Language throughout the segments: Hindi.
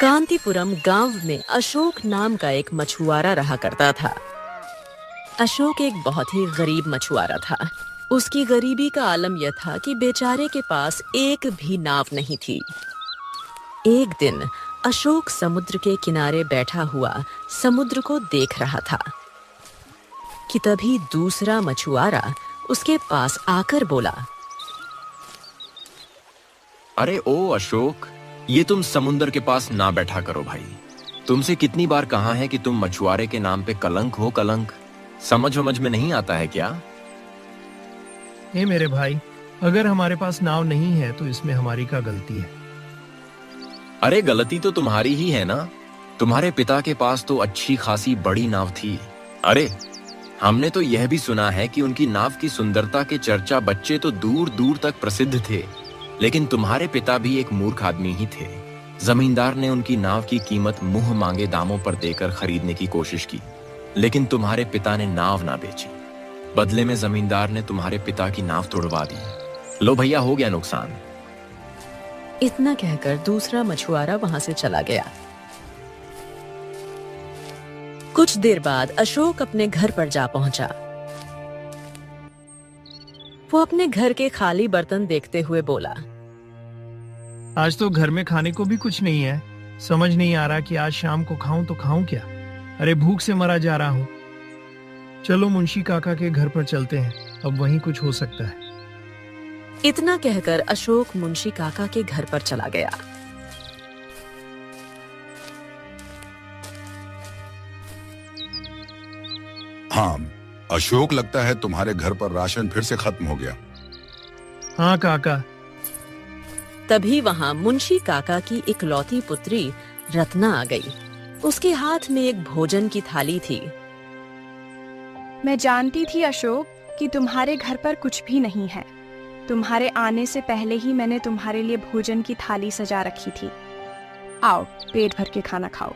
कांतिपुरम गांव में अशोक नाम का एक मछुआरा रहा करता था। अशोक एक बहुत ही गरीब मछुआरा था। उसकी गरीबी का आलम यह था कि बेचारे के पास एक भी नाव नहीं थी। एक दिन अशोक समुद्र के किनारे बैठा हुआ समुद्र को देख रहा था कि तभी दूसरा मछुआरा उसके पास आकर बोला, अरे ओ अशोक, ये तुम समुद्र के पास ना बैठा करो भाई। तुमसे कितनी बार कहा है कि तुम मछुआरे के नाम पे कलंक हो, कलंक। समझ में नहीं आता है क्या? हे मेरे भाई, अगर हमारे पास नाव नहीं है तो इसमें हमारी क्या गलती है? अरे गलती तो तुम्हारी ही है ना। तुम्हारे पिता के पास तो अच्छी खासी बड़ी नाव थी। अरे हमने तो यह भी सुना है कि उनकी नाव की सुंदरता के चर्चा बच्चे तो दूर दूर तक प्रसिद्ध थे। लेकिन तुम्हारे पिता भी एक मूर्ख आदमी ही थे। जमींदार ने उनकी नाव की कीमत मुंह मांगे दामों पर देकर खरीदने की कोशिश की, लेकिन तुम्हारे पिता ने नाव ना बेची। बदले में जमींदार ने तुम्हारे पिता की नाव तोड़वा दी। लो भैया, हो गया नुकसान। इतना कहकर दूसरा मछुआरा वहां से चला गया। कुछ देर बाद अशोक अपने घर पर जा पहुंचा। वो अपने घर के खाली बर्तन देखते हुए बोला, आज तो घर में खाने को भी कुछ नहीं है। समझ नहीं आ रहा कि आज शाम को खाऊं तो खाऊं क्या। अरे भूख से मरा जा रहा हूं। चलो मुंशी काका के घर पर चलते हैं, अब वहीं कुछ हो सकता है। इतना कहकर अशोक मुंशी काका के घर पर चला गया। हाँ अशोक, लगता है तुम्हारे घर पर राशन फिर से खत्म हो गया। हाँ काका। तभी वहां मुंशी काका की इकलौती पुत्री रत्ना आ गई। उसके हाथ में एक भोजन की थाली थी। मैं जानती थी अशोक कि तुम्हारे घर पर कुछ भी नहीं है। तुम्हारे आने से पहले ही मैंने तुम्हारे लिए भोजन की थाली सजा रखी थी। आओ, पेट भर के खाना खाओ।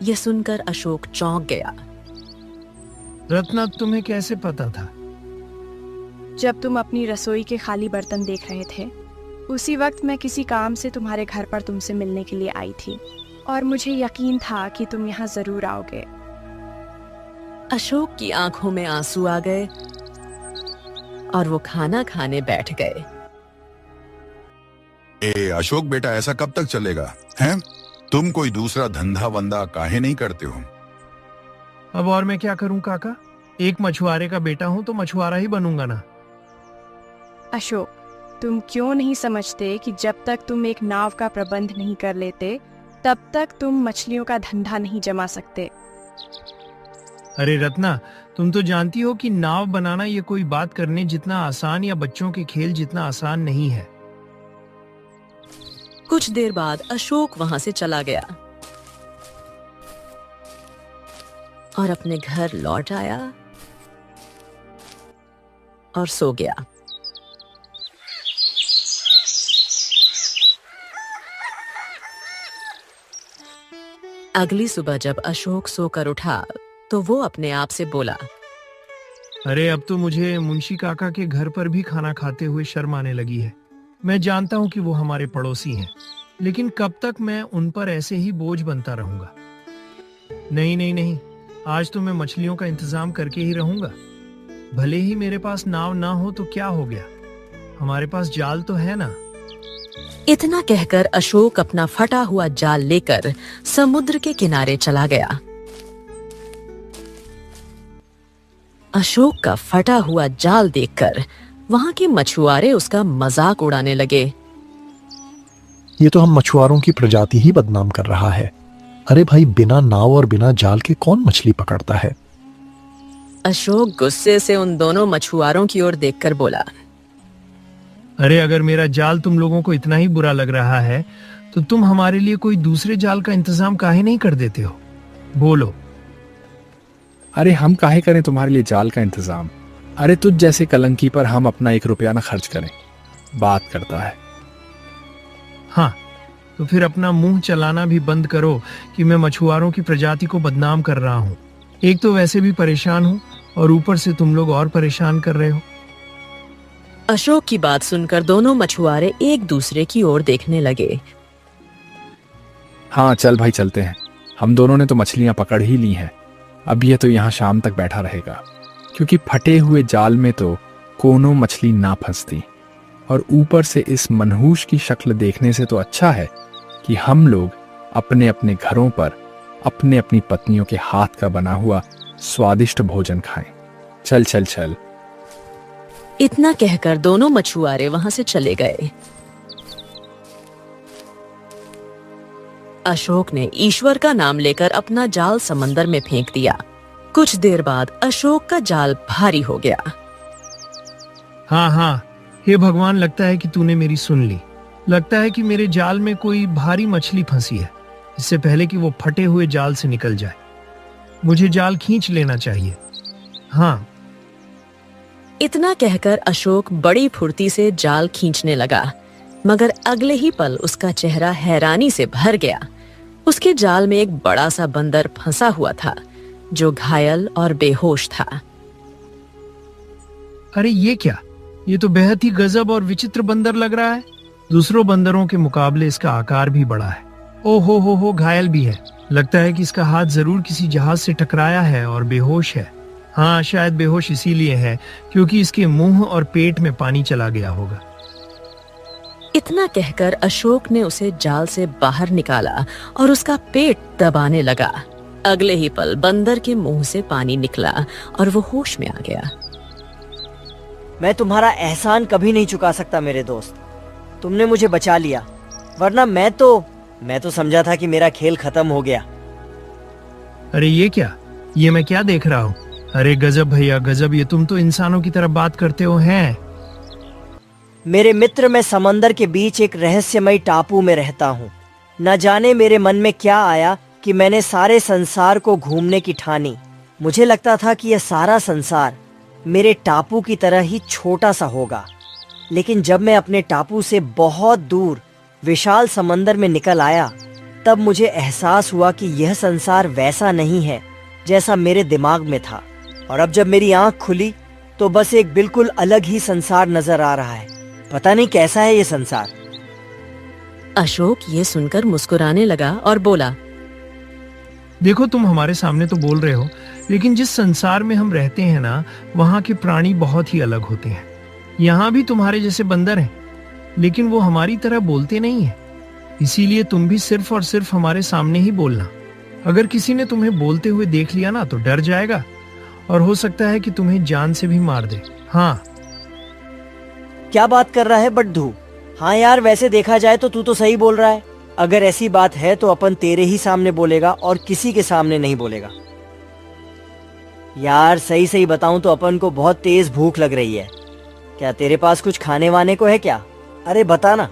यह सुनकर अशोक चौंक गया। रत्ना, तुम्हें कैसे पता था? जब तुम अपनी रसोई के खाली बर्तन देख रहे थे, उसी वक्त मैं किसी काम से तुम्हारे घर पर तुमसे मिलने के लिए आई थी और मुझे यकीन था कि तुम यहाँ जरूर आओगे। अशोक की आंखों में आंसू आ गए और वो खाना खाने बैठ गए। ए अशोक बेटा, ऐसा कब तक चलेगा हैं? तुम कोई दूसरा धंधा वंदा काहे नहीं करते हो? अब और मैं क्या करूं काका? एक मछुआरे का बेटा हूं तो मछुआरा ही बनूंगा ना। अशोक, तुम क्यों नहीं समझते कि जब तक तुम एक नाव का प्रबंध नहीं कर लेते, तब तक तुम मछलियों का धंधा नहीं जमा सकते। अरे रत्ना, तुम तो जानती हो कि नाव बनाना ये कोई बात करने जितना आसान या बच्चों के खेल जितना आसान नहीं है। कुछ देर बाद अशोक वहां से चला गया और अपने घर लौट आया और सो गया। अगली सुबह जब अशोक सोकर उठा तो वो अपने आप से बोला, अरे अब तो मुझे मुंशी काका के घर पर भी खाना खाते हुए शर्म आने लगी है। मैं जानता हूँ कि वो हमारे पड़ोसी हैं, लेकिन कब तक मैं उन पर ऐसे ही बोझ बनता रहूंगा? नहीं नहीं नहीं, आज तो मैं मछलियों का इंतजाम करके ही रहूंगा। भले ही मेरे पास नाव ना हो तो क्या हो गया, हमारे पास जाल तो है ना। इतना कहकर अशोक अपना फटा हुआ जाल लेकर समुद्र के किनारे चला गया। अशोक का फटा हुआ जाल देखकर वहां के मछुआरे उसका मजाक उड़ाने लगे। ये तो हम मछुआरों की प्रजाति ही बदनाम कर रहा है। अरे भाई, बिना नाव और बिना जाल के कौन मछली पकड़ता है? अशोक गुस्से से उन दोनों मछुआरों की ओर देखकर बोला, अरे अगर मेरा जाल तुम लोगों को इतना ही बुरा लग रहा है तो तुम हमारे लिए कोई दूसरे जाल का इंतजाम काहे नहीं कर देते हो? बोलो। अरे हम काहे करें तुम्हारे लिए जाल का इंतजाम? अरे तुझ जैसे कलंकी पर हम अपना 1 रुपया ना खर्च करें। बात करता है। हाँ, तो फिर अपना मुंह चलाना भी बंद करो कि मैं मछुआरों की प्रजाति को बदनाम कर रहा हूँ। एक तो वैसे भी परेशान हूँ और ऊपर से तुम लोग और परेशान कर रहे हो। अशोक की बात सुनकर दोनों मछुआरे एक दूसरे की ओर देखने लगे। हाँ चल भाई चलते हैं, हम दोनों ने तो मछलियां पकड़ ही ली हैं। अब ये तो यहाँ शाम तक बैठा रहेगा, क्योंकि फटे हुए जाल में तो कोनो मछली ना फंसती। और ऊपर से इस मनहूस की शक्ल देखने से तो अच्छा है कि हम लोग अपने अपने घरों पर अपने अपनी पत्नियों के हाथ का बना हुआ स्वादिष्ट भोजन खाएं। चल चल चल। इतना कहकर दोनों मछुआरे वहां से चले गए। अशोक ने ईश्वर का नाम लेकर अपना जाल समंदर में फेंक दिया। कुछ देर बाद अशोक का जाल भारी हो गया। हाँ हाँ, हे भगवान, लगता है कि तूने मेरी सुन ली। लगता है कि मेरे जाल में कोई भारी मछली फंसी है। इससे पहले कि वो फटे हुए जाल से निकल जाए, मुझे जाल खींच लेना चाहिए। हाँ। इतना कहकर अशोक बड़ी फुर्ती से जाल खींचने लगा, मगर अगले ही पल उसका चेहरा हैरानी से भर गया। उसके जाल में एक बड़ा सा बंदर फंसा हुआ था, जो घायल और बेहोश था। अरे ये क्या? ये तो बेहद ही गजब और विचित्र बंदर लग रहा है। दूसरों बंदरों के मुकाबले इसका आकार भी बड़ा है। ओहो हो, घायल भी है। लगता है कि इसका हाथ जरूर किसी जहाज से टकराया है और बेहोश है। हाँ, शायद बेहोश इसीलिए है क्योंकि इसके मुंह और पेट में पानी चला गया होगा। इतना कहकर अशोक ने उसे जाल से बाहर निकाला और उसका पेट दबाने लगा। अगले ही पल बंदर के मुंह से पानी निकला और वो होश में आ गया। मैं तुम्हारा एहसान कभी नहीं चुका सकता मेरे दोस्त। तुमने मुझे बचा लिया, वरना मैं तो समझा था कि मेरा खेल खत्म हो गया। अरे ये क्या? ये मैं क्या देख रहा हूँ? अरे गजब भैया गजब, ये तुम तो इंसानों की तरह बात करते हो हैं। मेरे मित्र, मैं समंदर के बीच एक रहस्यमयी टापू में रहता हूँ। न जाने मेरे मन में क्या आया कि मैंने सारे संसार को घूमने की ठानी। मुझे लगता था कि यह सारा संसार मेरे टापू की तरह ही छोटा सा होगा, लेकिन जब मैं अपने टापू से बहुत दूर विशाल समंदर में निकल आया, तब मुझे एहसास हुआ कि यह संसार वैसा नहीं है जैसा मेरे दिमाग में था। और अब जब मेरी आंख खुली तो बस एक बिल्कुल अलग ही संसार नजर आ रहा है। पता नहीं कैसा है ये संसार। अशोक ये सुनकर मुस्कुराने लगा और बोला, देखो, तुम हमारे सामने तो बोल रहे हो, लेकिन जिस संसार में हम रहते हैं ना, वहाँ के प्राणी बहुत ही अलग होते हैं। यहाँ भी तुम्हारे जैसे बंदर हैं, लेकिन वो हमारी तरह बोलते नहीं है। इसीलिए तुम भी सिर्फ और सिर्फ हमारे सामने ही बोलना। अगर किसी ने तुम्हें बोलते हुए देख लिया ना, तो डर जाएगा और हो सकता है कि तुम्हें जान से भी मार दे। हाँ। क्या बात कर रहा है बड्ढू? हाँ यार, वैसे देखा जाए तो तू तो सही बोल रहा है। अगर ऐसी बात है तो अपन तेरे ही सामने बोलेगा और किसी के सामने नहीं बोलेगा। यार सही सही बताऊं तो अपन को बहुत तेज भूख लग रही है। क्या तेरे पास कुछ खाने वाने को है क्या? अरे बता ना।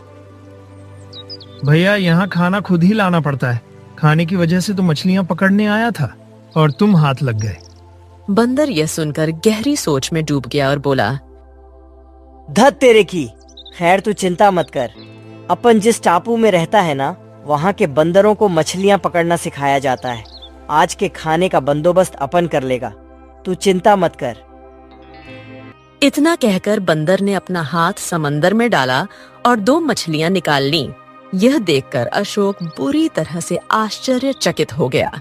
भैया, यहाँ खाना खुद ही लाना पड़ता है। खाने की वजह से तो मछलियाँ पकड़ने आया था और तुम हाथ लग गए। बंदर यह सुनकर गहरी सोच में डूब गया और बोला, धत तेरे की। खैर तू चिंता मत कर। अपन जिस टापू में रहता है ना, वहाँ के बंदरों को मछलियाँ पकड़ना सिखाया जाता है। आज के खाने का बंदोबस्त अपन कर लेगा, तू चिंता मत कर। इतना कहकर बंदर ने अपना हाथ समंदर में डाला और 2 मछलियां निकाल लीं। यह देखकर अशोक बुरी तरह से आश्चर्यचकित हो गया।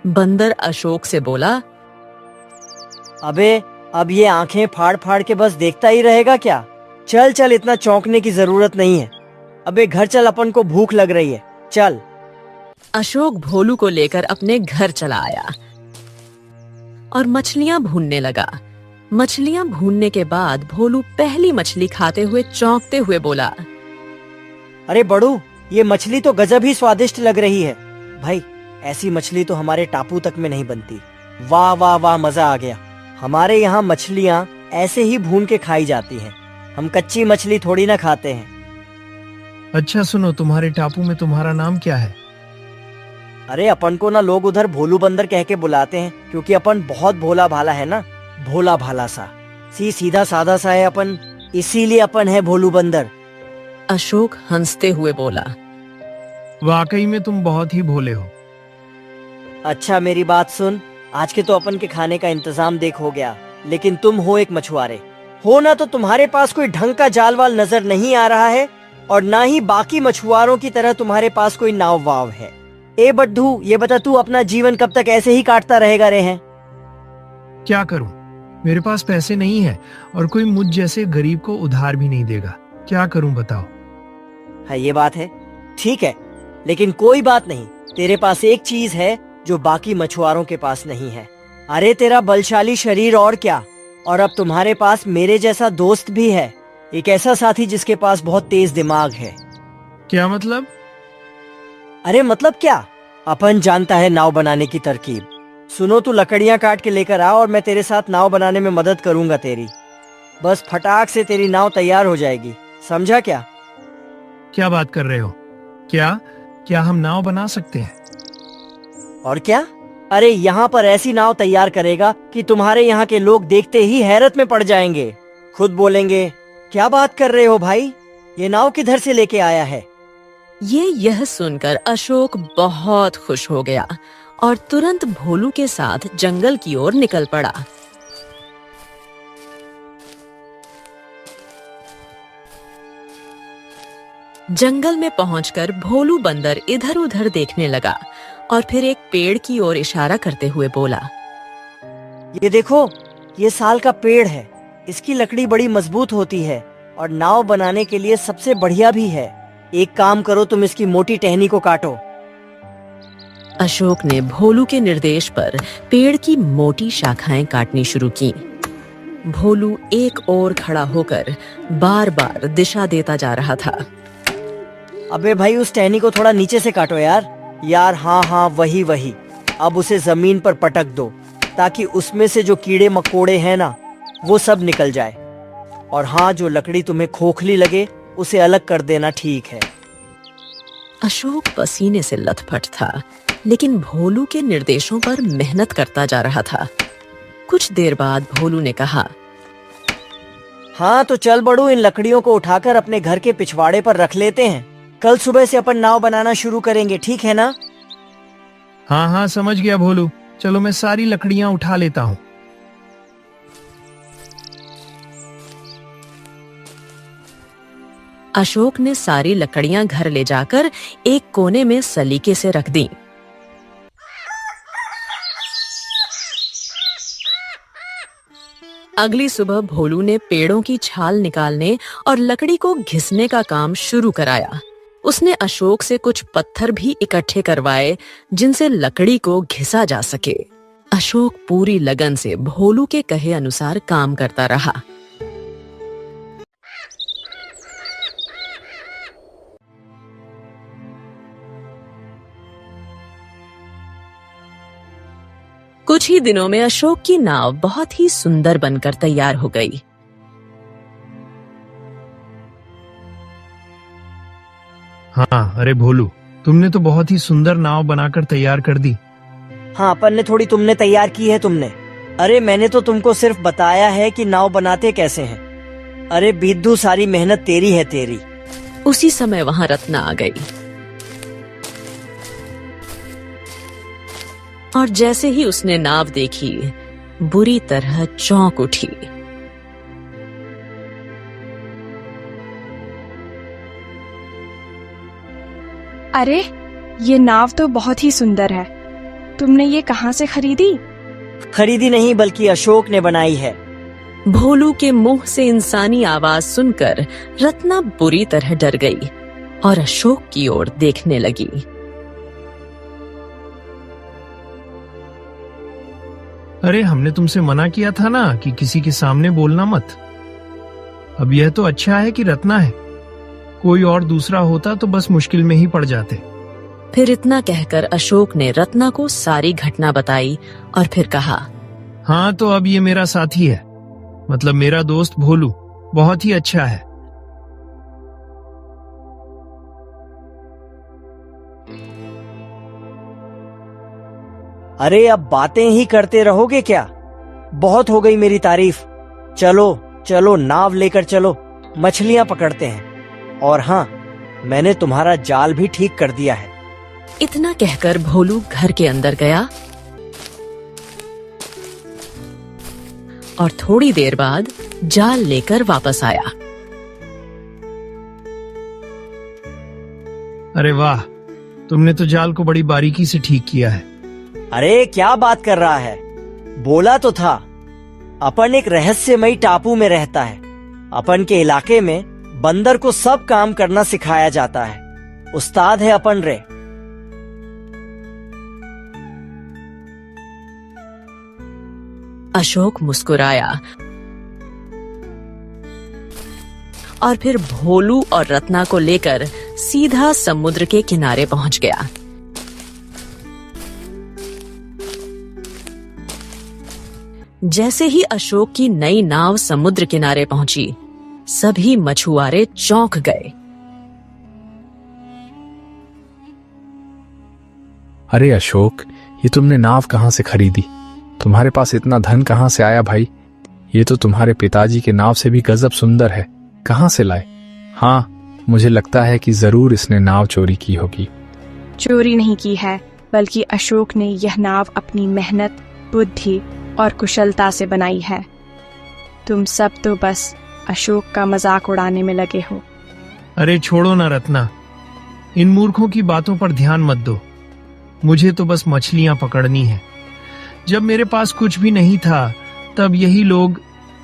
बंदर अशोक से बोला, अबे अब ये आंखें फाड़ फाड़ के बस देखता ही रहेगा क्या? चल चल, इतना चौंकने की जरूरत नहीं है। अबे घर चल, अपन को भूख लग रही है, चल। अशोक भोलू को लेकर अपने घर चला आया और मछलियां भूनने लगा। मछलियां भूनने के बाद भोलू पहली मछली खाते हुए चौंकते हुए बोला, अरे बड़ू, ये मछली तो गजब ही स्वादिष्ट लग रही है। भाई, ऐसी मछली तो हमारे टापू तक में नहीं बनती। वाह वाह वाह, मजा आ गया। हमारे यहाँ मछलियाँ ऐसे ही भून के खाई जाती हैं। हम कच्ची मछली थोड़ी ना खाते हैं। अच्छा सुनो, तुम्हारे टापू में तुम्हारा नाम क्या है? अरे अपन को ना लोग उधर भोलू बंदर कह के बुलाते हैं, क्योंकि अपन बहुत भोला भाला है ना। भोला भाला सा, सीधा साधा सा है अपन, इसीलिए अपन है भोलू बंदर। अशोक हंसते हुए बोला, वाकई में तुम बहुत ही भोले हो। अच्छा मेरी बात सुन, आज के तो अपन के खाने का इंतजाम देख हो गया, लेकिन तुम हो एक मछुआरे हो ना, तो तुम्हारे पास कोई ढंग का जाल वाल नजर नहीं आ रहा है, और ना ही बाकी मछुआरों की तरह तुम्हारे पास कोई नाव वाव है। ए बड्ढू, ये बता तू अपना जीवन कब तक ऐसे ही काटता रहेगा रे हैं? क्या करूं? मेरे पास पैसे नहीं है और कोई मुझ जैसे गरीब को उधार भी नहीं देगा। क्या करूं बताओ? हाँ, ये बात है। ठीक है, लेकिन कोई बात नहीं, तेरे पास एक चीज है जो बाकी मछुआरों के पास नहीं है। अरे तेरा बलशाली शरीर और क्या, और अब तुम्हारे पास मेरे जैसा दोस्त भी है, एक ऐसा साथी जिसके पास बहुत तेज दिमाग है। क्या मतलब? अरे मतलब क्या, अपन जानता है नाव बनाने की तरकीब। सुनो, तू लकड़ियां काट के लेकर आ और मैं तेरे साथ नाव बनाने में मदद करूंगा तेरी। बस फटाक से तेरी नाव तैयार हो जाएगी, समझा क्या? क्या बात कर रहे हो? क्या क्या हम नाव बना सकते हैं? और क्या, अरे यहाँ पर ऐसी नाव तैयार करेगा कि तुम्हारे यहाँ के लोग देखते ही हैरत में पड़ जाएंगे। खुद बोलेंगे, क्या बात कर रहे हो भाई, ये नाव किधर से लेके आया है? यह सुनकर अशोक बहुत खुश हो गया और तुरंत भोलू के साथ जंगल की ओर निकल पड़ा। जंगल में पहुंचकर भोलू बंदर इधर उधर देखने लगा और फिर एक पेड़ की ओर इशारा करते हुए बोला, ये देखो, ये साल का पेड़ है। इसकी लकड़ी बड़ी मजबूत होती है और नाव बनाने के लिए सबसे बढ़िया भी है। एक काम करो, तुम इसकी मोटी टहनी को काटो। अशोक ने भोलू के निर्देश पर पेड़ की मोटी शाखाएं काटनी शुरू की। भोलू एक ओर खड़ा होकर बार बार दिशा देता जा रहा था। अबे भाई, उस टहनी को थोड़ा नीचे से काटो यार। हाँ, वही। अब उसे जमीन पर पटक दो ताकि उसमें से जो कीड़े मकोड़े हैं ना, वो सब निकल जाए। और हाँ, जो लकड़ी तुम्हें खोखली लगे उसे अलग कर देना, ठीक है? अशोक पसीने से लथपथ था, लेकिन भोलू के निर्देशों पर मेहनत करता जा रहा था। कुछ देर बाद भोलू ने कहा, हाँ तो चल बड़ू, इन लकड़ियों को उठाकर अपने घर के पिछवाड़े पर रख लेते हैं। कल सुबह से अपन नाव बनाना शुरू करेंगे, ठीक है ना? हाँ, समझ गया भोलू। चलो मैं सारी लकड़ियां उठा लेता हूँ। अशोक ने सारी लकड़ियां घर ले जाकर एक कोने में सलीके से रख दी। अगली सुबह भोलू ने पेड़ों की छाल निकालने और लकड़ी को घिसने का काम शुरू कराया। उसने अशोक से कुछ पत्थर भी इकट्ठे करवाए जिनसे लकड़ी को घिसा जा सके। अशोक पूरी लगन से भोलू के कहे अनुसार काम करता रहा। कुछ ही दिनों में अशोक की नाव बहुत ही सुंदर बनकर तैयार हो गई। हाँ, अरे भोलू, तुमने तो बहुत ही सुंदर नाव बनाकर तैयार कर दी। हाँ, अपन ने थोड़ी तुमने तैयार की है तुमने। अरे मैंने तो तुमको सिर्फ बताया है कि नाव बनाते कैसे हैं। अरे बिद्दू, सारी मेहनत तेरी है, तेरी। उसी समय वहां रत्ना आ गई और जैसे ही उसने नाव देखी, बुरी तरह चौंक उठी। अरे, ये नाव तो बहुत ही सुंदर है। तुमने ये कहाँ से खरीदी? खरीदी नहीं, बल्कि अशोक ने बनाई है। भोलू के मुंह से इंसानी आवाज सुनकर रत्ना बुरी तरह डर गई और अशोक की ओर देखने लगी। अरे, हमने तुमसे मना किया था ना कि किसी के सामने बोलना मत। अब यह तो अच्छा है कि रत्ना है, कोई और दूसरा होता तो बस मुश्किल में ही पड़ जाते। फिर इतना कहकर अशोक ने रत्ना को सारी घटना बताई और फिर कहा, हाँ तो अब ये मेरा साथी है, मतलब मेरा दोस्त भोलू, बहुत ही अच्छा है। अरे अब बातें ही करते रहोगे क्या? बहुत हो गई मेरी तारीफ। चलो चलो, नाव लेकर चलो, मछलियां पकड़ते हैं। और हाँ, मैंने तुम्हारा जाल भी ठीक कर दिया है। इतना कहकर भोलू घर के अंदर गया और थोड़ी देर बाद जाल लेकर वापस आया। अरे वाह, तुमने तो जाल को बड़ी बारीकी से ठीक किया है। अरे क्या बात कर रहा है, बोला तो था। अपन एक रहस्यमयी टापू में रहता है। अपन के इलाके में बंदर को सब काम करना सिखाया जाता है। उस्ताद है अपन रे। अशोक मुस्कुराया और फिर भोलू और रत्ना को लेकर सीधा समुद्र के किनारे पहुंच गया। जैसे ही अशोक की नई नाव समुद्र किनारे पहुंची, सभी मछुआरे चौंक गए। अरे अशोक, ये तुमने नाव कहाँ से खरीदी? तुम्हारे पास इतना धन कहाँ से आया भाई? ये तो तुम्हारे पिताजी के नाव से भी गजब सुंदर है। कहाँ से लाए? हाँ, मुझे लगता है कि जरूर इसने नाव चोरी की होगी। चोरी नहीं की है, बल्कि अशोक ने यह नाव अपनी मेहनत, बुद्धि और कुशलता से बनाई है। तुम सब तो बस अशोक का मजाक उड़ाने में लगे हो। अरे छोड़ो ना रत्ना, इन मूर्खों की बातों पर ध्यान मत दो। मुझे तो बस मछलियां पकड़नी है। जब मेरे पास कुछ भी नहीं था, तब यही लोग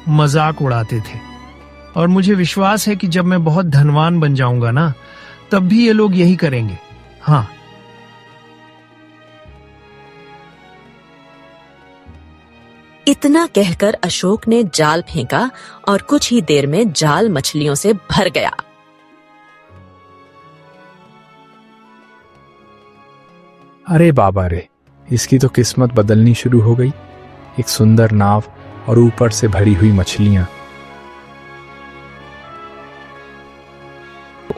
मजाक उड़ाते थे। और मुझे विश्वास है कि जब मैं बहुत धनवान बन जाऊंगा ना, तब भी ये लोग यही करेंगे। हाँ। इतना कहकर अशोक ने जाल फेंका और कुछ ही देर में जाल मछलियों से भर गया। अरे बाबा रे, इसकी तो किस्मत बदलनी शुरू हो गई। एक सुंदर नाव और ऊपर से भरी हुई मछलियां।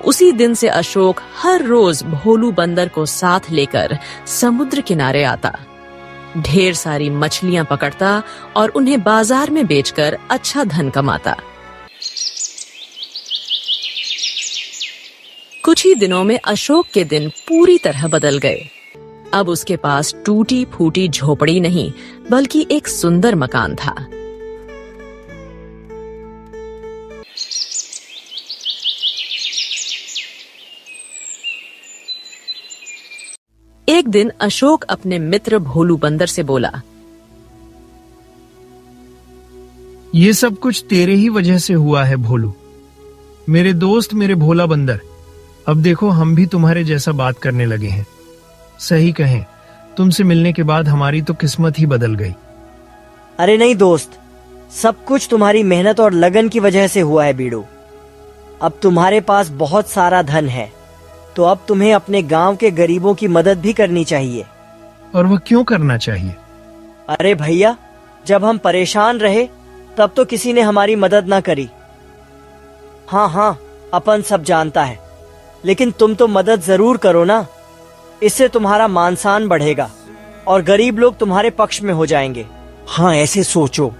उसी दिन से अशोक हर रोज भोलू बंदर को साथ लेकर समुद्र किनारे आता, ढेर सारी मछलियां पकड़ता और उन्हें बाजार में बेचकर अच्छा धन कमाता। कुछ ही दिनों में अशोक के दिन पूरी तरह बदल गए। अब उसके पास टूटी फूटी झोपड़ी नहीं, बल्कि एक सुंदर मकान था। एक दिन अशोक अपने मित्र भोलू बंदर से बोला, ये सब कुछ तेरे ही वजह से हुआ है भोलू। मेरे दोस्त, मेरे भोला बंदर, अब देखो हम भी तुम्हारे जैसा बात करने लगे हैं। सही कहें, तुमसे मिलने के बाद हमारी तो किस्मत ही बदल गई। अरे नहीं दोस्त, सब कुछ तुम्हारी मेहनत और लगन की वजह से हुआ है बीड़ू। अब तुम्हारे पास बहुत सारा धन है, तो अब तुम्हें अपने गांव के गरीबों की मदद भी करनी चाहिए। और वह क्यों करना चाहिए? अरे भैया, जब हम परेशान रहे तब तो किसी ने हमारी मदद ना करी। हाँ, अपन सब जानता है, लेकिन तुम तो मदद जरूर करो ना। इससे तुम्हारा मान सम्मान बढ़ेगा और गरीब लोग तुम्हारे पक्ष में हो जाएंगे। हाँ, ऐसे सोचो।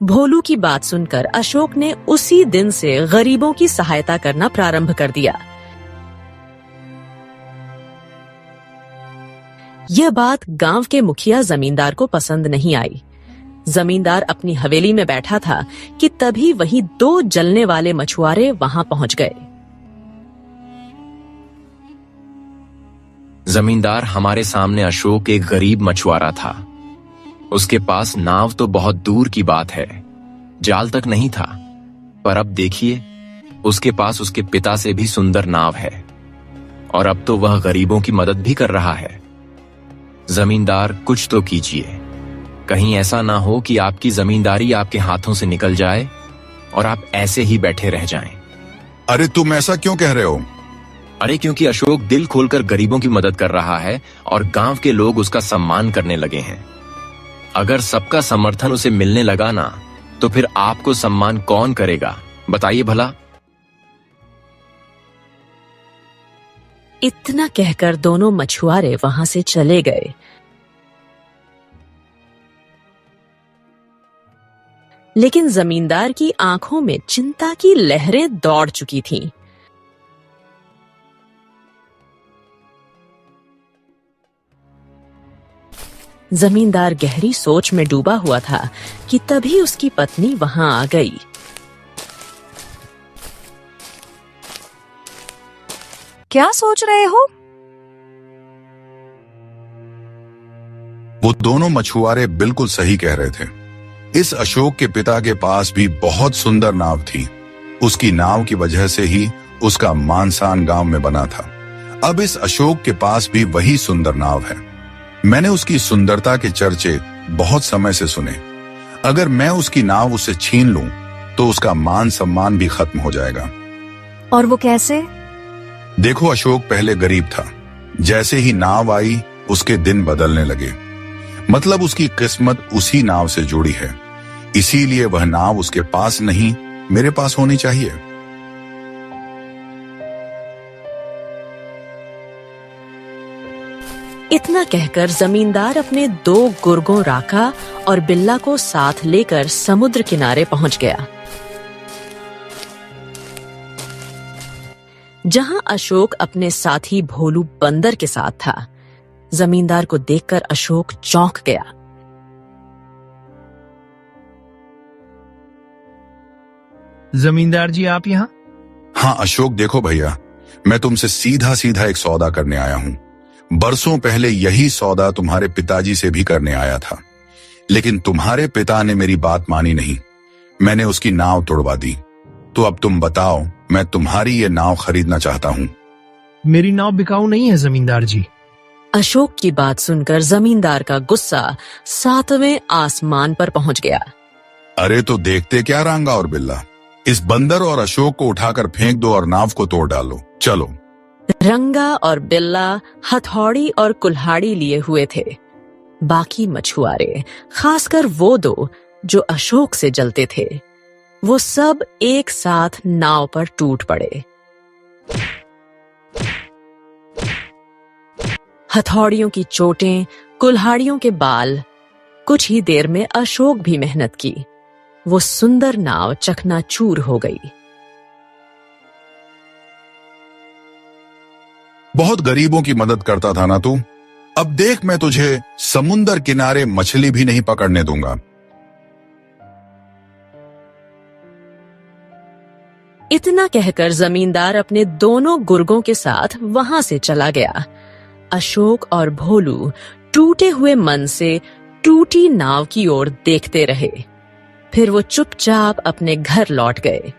भोलू की बात सुनकर अशोक ने उसी दिन से गरीबों की सहायता करना प्रारंभ कर दिया। यह बात गांव के मुखिया जमींदार को पसंद नहीं आई। जमींदार अपनी हवेली में बैठा था कि तभी वहीं 2 जलने वाले मछुआरे वहां पहुंच गए। जमींदार, हमारे सामने अशोक एक गरीब मछुआरा था। उसके पास नाव तो बहुत दूर की बात है, जाल तक नहीं था। पर अब देखिए, उसके पास उसके पिता से भी सुंदर नाव है और अब तो वह गरीबों की मदद भी कर रहा है। जमींदार, कुछ तो कीजिए। कहीं ऐसा ना हो कि आपकी जमींदारी आपके हाथों से निकल जाए और आप ऐसे ही बैठे रह जाएं। अरे तुम ऐसा क्यों कह रहे हो? अरे क्योंकि अशोक दिल खोलकर गरीबों की मदद कर रहा है और गांव के लोग उसका सम्मान करने लगे हैं। अगर सबका समर्थन उसे मिलने लगा ना, तो फिर आपको सम्मान कौन करेगा, बताइए भला। इतना कहकर दोनों मछुआरे वहां से चले गए। लेकिन जमींदार की आंखों में चिंता की लहरें दौड़ चुकी थीं। जमींदार गहरी सोच में डूबा हुआ था कि तभी उसकी पत्नी वहां आ गई। क्या सोच रहे हो? वो दोनों मछुआरे बिल्कुल सही कह रहे थे। इस अशोक के पिता के पास भी बहुत सुंदर नाव थी। उसकी नाव की वजह से ही उसका मानसान गांव में बना था। अब इस अशोक के पास भी वही सुंदर नाव है। मैंने उसकी सुंदरता के चर्चे बहुत समय से सुने। अगर मैं उसकी नाव उससे छीन लूं तो उसका मान सम्मान भी खत्म हो जाएगा। और वो कैसे? देखो, अशोक पहले गरीब था। जैसे ही नाव आई उसके दिन बदलने लगे। मतलब उसकी किस्मत उसी नाव से जुड़ी है। इसीलिए वह नाव उसके पास नहीं, मेरे पास होनी चाहिए। इतना कहकर जमींदार अपने 2 गुर्गों राका और बिल्ला को साथ लेकर समुद्र किनारे पहुंच गया, जहां अशोक अपने साथी भोलू बंदर के साथ था। जमींदार को देखकर अशोक चौंक गया। जमींदार जी, आप यहाँ? हाँ अशोक, देखो भैया, मैं तुमसे सीधा सीधा एक सौदा करने आया हूँ। बरसों पहले यही सौदा तुम्हारे पिताजी से भी करने आया था, लेकिन तुम्हारे पिता ने मेरी बात मानी नहीं। मैंने उसकी नाव तोड़वा दी। तो अब तुम बताओ, मैं तुम्हारी ये नाव खरीदना चाहता हूँ। मेरी नाव बिकाऊ नहीं है जमींदार जी। अशोक की बात सुनकर जमींदार का गुस्सा 7वें आसमान पर पहुंच गया। अरे तो देखते क्या रांगा और बिल्ला, इस बंदर और अशोक को उठाकर फेंक दो और नाव को तोड़ डालो। चलो। रंगा और बिल्ला हथौड़ी और कुल्हाड़ी लिए हुए थे। बाकी मछुआरे, खासकर वो 2 जो अशोक से जलते थे, वो सब एक साथ नाव पर टूट पड़े। हथौड़ियों की चोटें, कुल्हाड़ियों के बाल। कुछ ही देर में अशोक भी मेहनत की। वो सुंदर नाव चकनाचूर हो गई। बहुत गरीबों की मदद करता था ना तू? अब देख, मैं तुझे समुंदर किनारे मछली भी नहीं पकड़ने दूंगा। इतना कहकर जमींदार अपने दोनों गुर्गों के साथ वहां से चला गया। अशोक और भोलू टूटे हुए मन से टूटी नाव की ओर देखते रहे। फिर वो चुपचाप अपने घर लौट गए।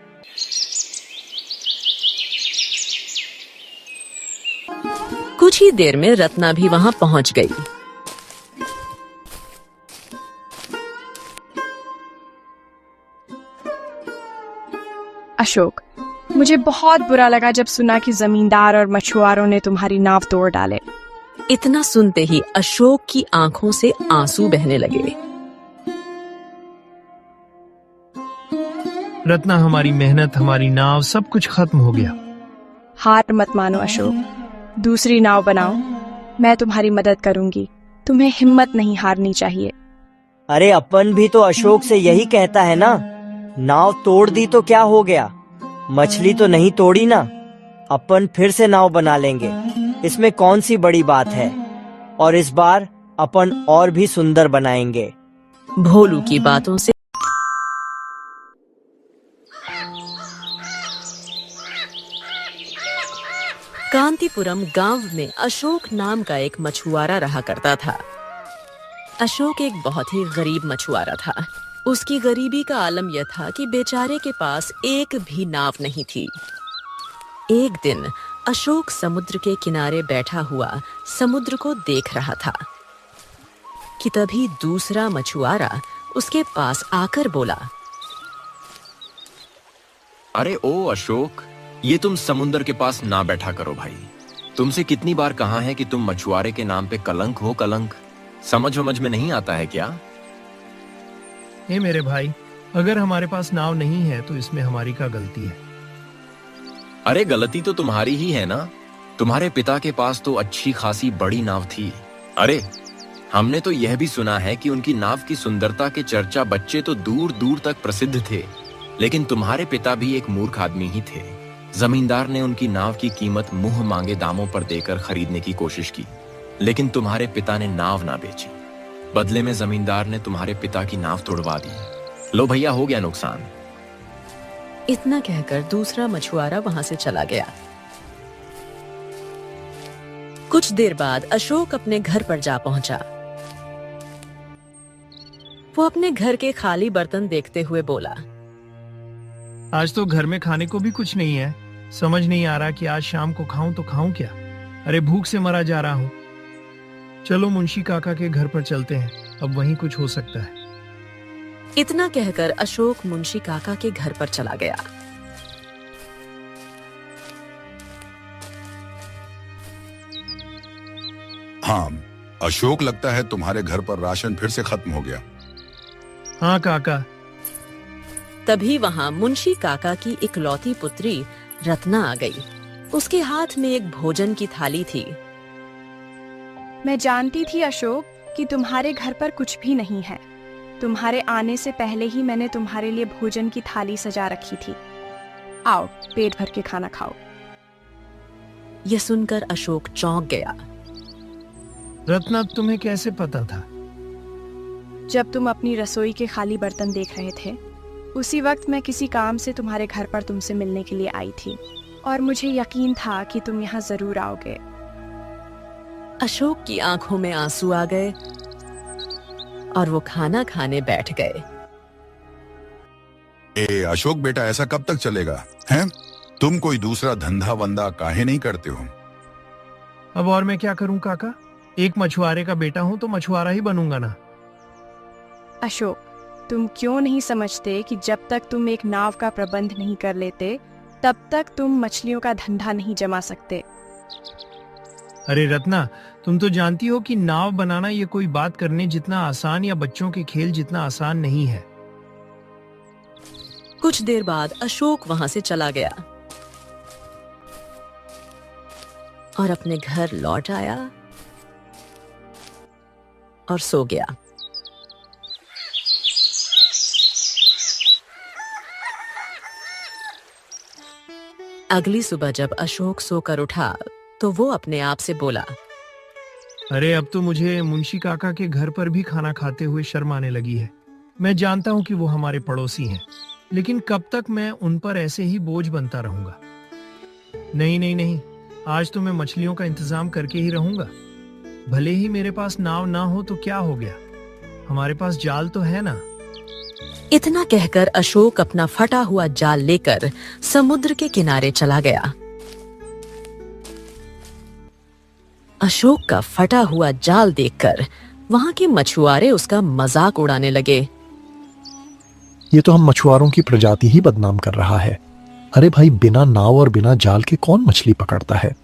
कुछ ही देर में रत्ना भी वहां पहुंच गई। अशोक, मुझे बहुत बुरा लगा जब सुना कि जमींदार और मछुआरों ने तुम्हारी नाव तोड़ डाले। इतना सुनते ही अशोक की आंखों से आंसू बहने लगे। रत्ना, हमारी मेहनत, हमारी नाव, सब कुछ खत्म हो गया। हार मत मानो अशोक, दूसरी नाव बनाओ। मैं तुम्हारी मदद करूंगी। तुम्हें हिम्मत नहीं हारनी चाहिए। अरे अपन भी तो अशोक से यही कहता है ना, नाव तोड़ दी तो क्या हो गया, मछली तो नहीं तोड़ी ना। अपन फिर से नाव बना लेंगे, इसमें कौन सी बड़ी बात है। और इस बार अपन और भी सुंदर बनाएंगे। भोलू की बातों से कांतिपुरम गांव में अशोक नाम का एक मछुआरा रहा करता था। अशोक एक बहुत ही गरीब मछुआरा था। उसकी गरीबी का आलम यह था कि बेचारे के पास एक भी नाव नहीं थी। एक दिन अशोक समुद्र के किनारे बैठा हुआ समुद्र को देख रहा था कि तभी दूसरा मछुआरा उसके पास आकर बोला, अरे ओ अशोक, ये तुम समुद्र के पास ना बैठा करो भाई। तुमसे कितनी बार कहा है कि तुम मछुआरे के नाम पे कलंक हो, कलंक। समझ में नहीं आता है क्या? ए मेरे भाई, अगर हमारे पास नाव नहीं है तो इसमें हमारी क्या गलती है? अरे गलती तो तुम्हारी ही है ना। तुम्हारे पिता के पास तो अच्छी खासी बड़ी नाव थी। अरे हमने तो यह भी सुना है कि उनकी नाव की सुंदरता के चर्चा बच्चे तो दूर दूर तक प्रसिद्ध थे। लेकिन तुम्हारे पिता भी एक मूर्ख आदमी ही थे। जमींदार ने उनकी नाव की कीमत मुंह मांगे दामों पर देकर खरीदने की कोशिश की, लेकिन तुम्हारे पिता ने नाव ना बेची। बदले में जमींदार ने तुम्हारे पिता की नाव तोड़वा दी। लो भैया, हो गया नुकसान। इतना कहकर दूसरा मछुआरा वहां से चला गया। कुछ देर बाद अशोक अपने घर पर जा पहुंचा। वो अपने घर के खाली बर्तन देखते हुए बोला, आज तो घर में खाने को भी कुछ नहीं है। समझ नहीं आ रहा कि आज शाम को खाऊं तो खाऊं क्या। अरे भूख से मरा जा रहा हूं। चलो मुंशी काका के घर पर चलते हैं, अब वहीं कुछ हो सकता है। इतना कहकर अशोक मुंशी काका के घर पर चला गया। हाँ, अशोक, लगता है तुम्हारे घर पर राशन फिर से खत्म हो गया। हाँ काका। तभी वहां मुंशी काका की इकलौती पुत्री रत्ना आ गई। उसके हाथ में एक भोजन की थाली थी। मैं जानती थी अशोक कि तुम्हारे घर पर कुछ भी नहीं है। तुम्हारे आने से पहले ही मैंने तुम्हारे लिए भोजन की थाली सजा रखी थी। आओ, पेट भर के खाना खाओ। यह सुनकर अशोक चौंक गया। रत्ना, तुम्हें कैसे पता था? जब तुम अपनी रसोई के खाली बर्तन देख रहे थे, उसी वक्त मैं किसी काम से तुम्हारे घर पर तुमसे मिलने के लिए आई थी और मुझे यकीन था कि तुम यहाँ जरूर आओगे। अशोक की आंखों में आंसू आ गए और वो खाना खाने बैठ गए। अशोक बेटा, ऐसा कब तक चलेगा हैं? तुम कोई दूसरा धंधा वंदा काहे नहीं करते हो? अब और मैं क्या करूं काका? एक मछुआरे का बेटा हूं तो मछुआरा ही बनूंगा ना। अशोक, तुम क्यों नहीं समझते कि जब तक तुम एक नाव का प्रबंध नहीं कर लेते, तब तक तुम मछलियों का धंधा नहीं जमा सकते। अरे रत्ना, तुम तो जानती हो कि नाव बनाना ये कोई बात करने जितना आसान या बच्चों के खेल जितना आसान नहीं है। कुछ देर बाद अशोक वहां से चला गया और अपने घर लौट आया और सो गया। अगली सुबह जब अशोक सोकर उठा तो वो अपने आप से बोला, अरे अब तो मुझे मुंशी काका के घर पर भी खाना खाते हुए शर्म आने लगी है। मैं जानता हूँ कि वो हमारे पड़ोसी हैं, लेकिन कब तक मैं उन पर ऐसे ही बोझ बनता रहूंगा? नहीं नहीं नहीं, आज तो मैं मछलियों का इंतजाम करके ही रहूंगा। भले ही मेरे पास नाव ना हो तो क्या हो गया, हमारे पास जाल तो है ना। इतना कहकर अशोक अपना फटा हुआ जाल लेकर समुद्र के किनारे चला गया। अशोक का फटा हुआ जाल देखकर वहां के मछुआरे उसका मजाक उड़ाने लगे। ये तो हम मछुआरों की प्रजाति ही बदनाम कर रहा है। अरे भाई, बिना नाव और बिना जाल के कौन मछली पकड़ता है?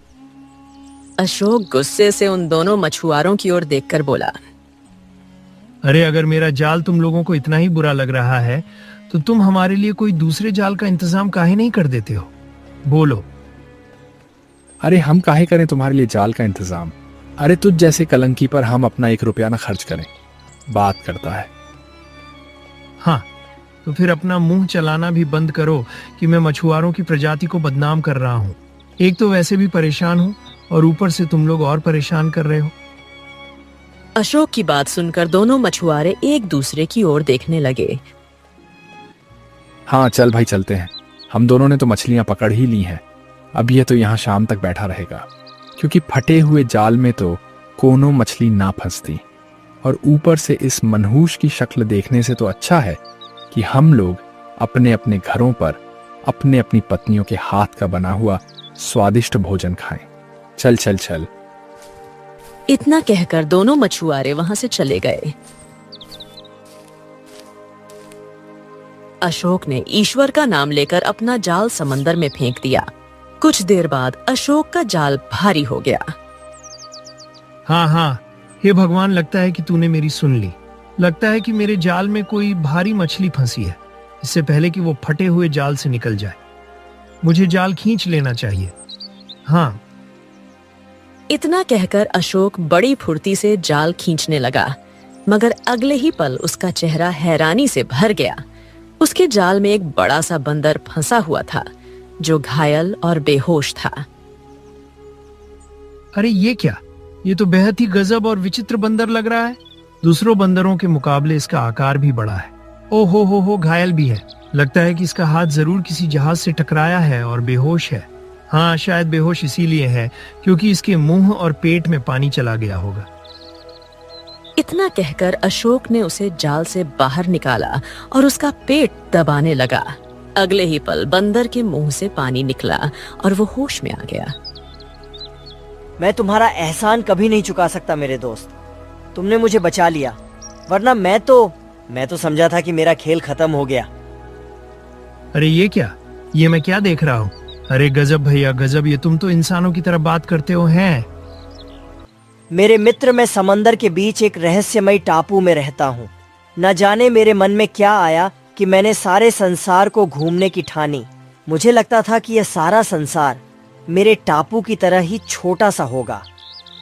अशोक गुस्से से उन दोनों मछुआरों की ओर देखकर बोला, अरे अगर मेरा जाल तुम लोगों को इतना ही बुरा लग रहा है तो तुम हमारे लिए कोई दूसरे जाल का इंतजाम काहे नहीं कर देते हो? बोलो। अरे हम काहे करें तुम्हारे लिए जाल का इंतजाम? अरे तुझ जैसे कलंकी पर हम अपना 1 रुपया ना खर्च करें। बात करता है। हाँ, तो फिर अपना मुंह चलाना भी बंद करो कि मैं मछुआरों की प्रजाति को बदनाम कर रहा हूँ। एक तो वैसे भी परेशान हूँ और ऊपर से तुम लोग और परेशान कर रहे हो। अशोक की बात सुनकर दोनों मछुआरे एक दूसरे की ओर देखने लगे। हाँ चल भाई, चलते हैं। हम दोनों ने तो मछलियां पकड़ ही ली हैं। अब ये तो यहाँ शाम तक बैठा रहेगा, क्योंकि फटे हुए जाल में तो कोनो मछली ना फंसती। और ऊपर से इस मनहूस की शक्ल देखने से तो अच्छा है कि हम लोग अपने अपने घरों पर अपने अपनी पत्नियों के हाथ का बना हुआ स्वादिष्ट भोजन खाएं। चल चल चल। इतना कहकर दोनों मछुआरे वहां से चले गए। अशोक ने ईश्वर का नाम लेकर अपना जाल समंदर में फेंक दिया। कुछ देर बाद अशोक का जाल भारी हो गया। हाँ हाँ, हे भगवान, लगता है कि तूने मेरी सुन ली। लगता है कि मेरे जाल में कोई भारी मछली फंसी है। इससे पहले कि वो फटे हुए जाल से निकल जाए, मुझे जाल खींच लेना चाहिए। हाँ। इतना कहकर अशोक बड़ी फुर्ती से जाल खींचने लगा, मगर अगले ही पल उसका चेहरा हैरानी से भर गया। उसके जाल में एक बड़ा सा बंदर फंसा हुआ था, जो घायल और बेहोश था। अरे ये क्या? ये तो बेहद ही गजब और विचित्र बंदर लग रहा है। दूसरों बंदरों के मुकाबले इसका आकार भी बड़ा है। ओ हो, घायल भी है। लगता है कि इसका हाथ जरूर किसी जहाज से टकराया है और बेहोश है। हाँ, शायद बेहोश इसीलिए है क्योंकि इसके मुंह और पेट में पानी चला गया होगा। इतना कहकर अशोक ने उसे जाल से बाहर निकाला और उसका पेट दबाने लगा। अगले ही पल बंदर के मुंह से पानी निकला और वो होश में आ गया। मैं तुम्हारा एहसान कभी नहीं चुका सकता मेरे दोस्त। तुमने मुझे बचा लिया, वरना मैं तो समझा था कि मेरा खेल खत्म हो गया। अरे ये क्या, ये मैं क्या देख रहा हूँ? अरे गजब भैया गजब, ये तुम तो इंसानों की तरह बात करते हो हैं। मेरे मित्र, मैं समंदर के बीच एक रहस्यमयी टापू में रहता हूँ। न जाने मेरे मन में क्या आया कि मैंने सारे संसार को घूमने की ठानी। मुझे लगता था कि यह सारा संसार मेरे टापू की तरह ही छोटा सा होगा,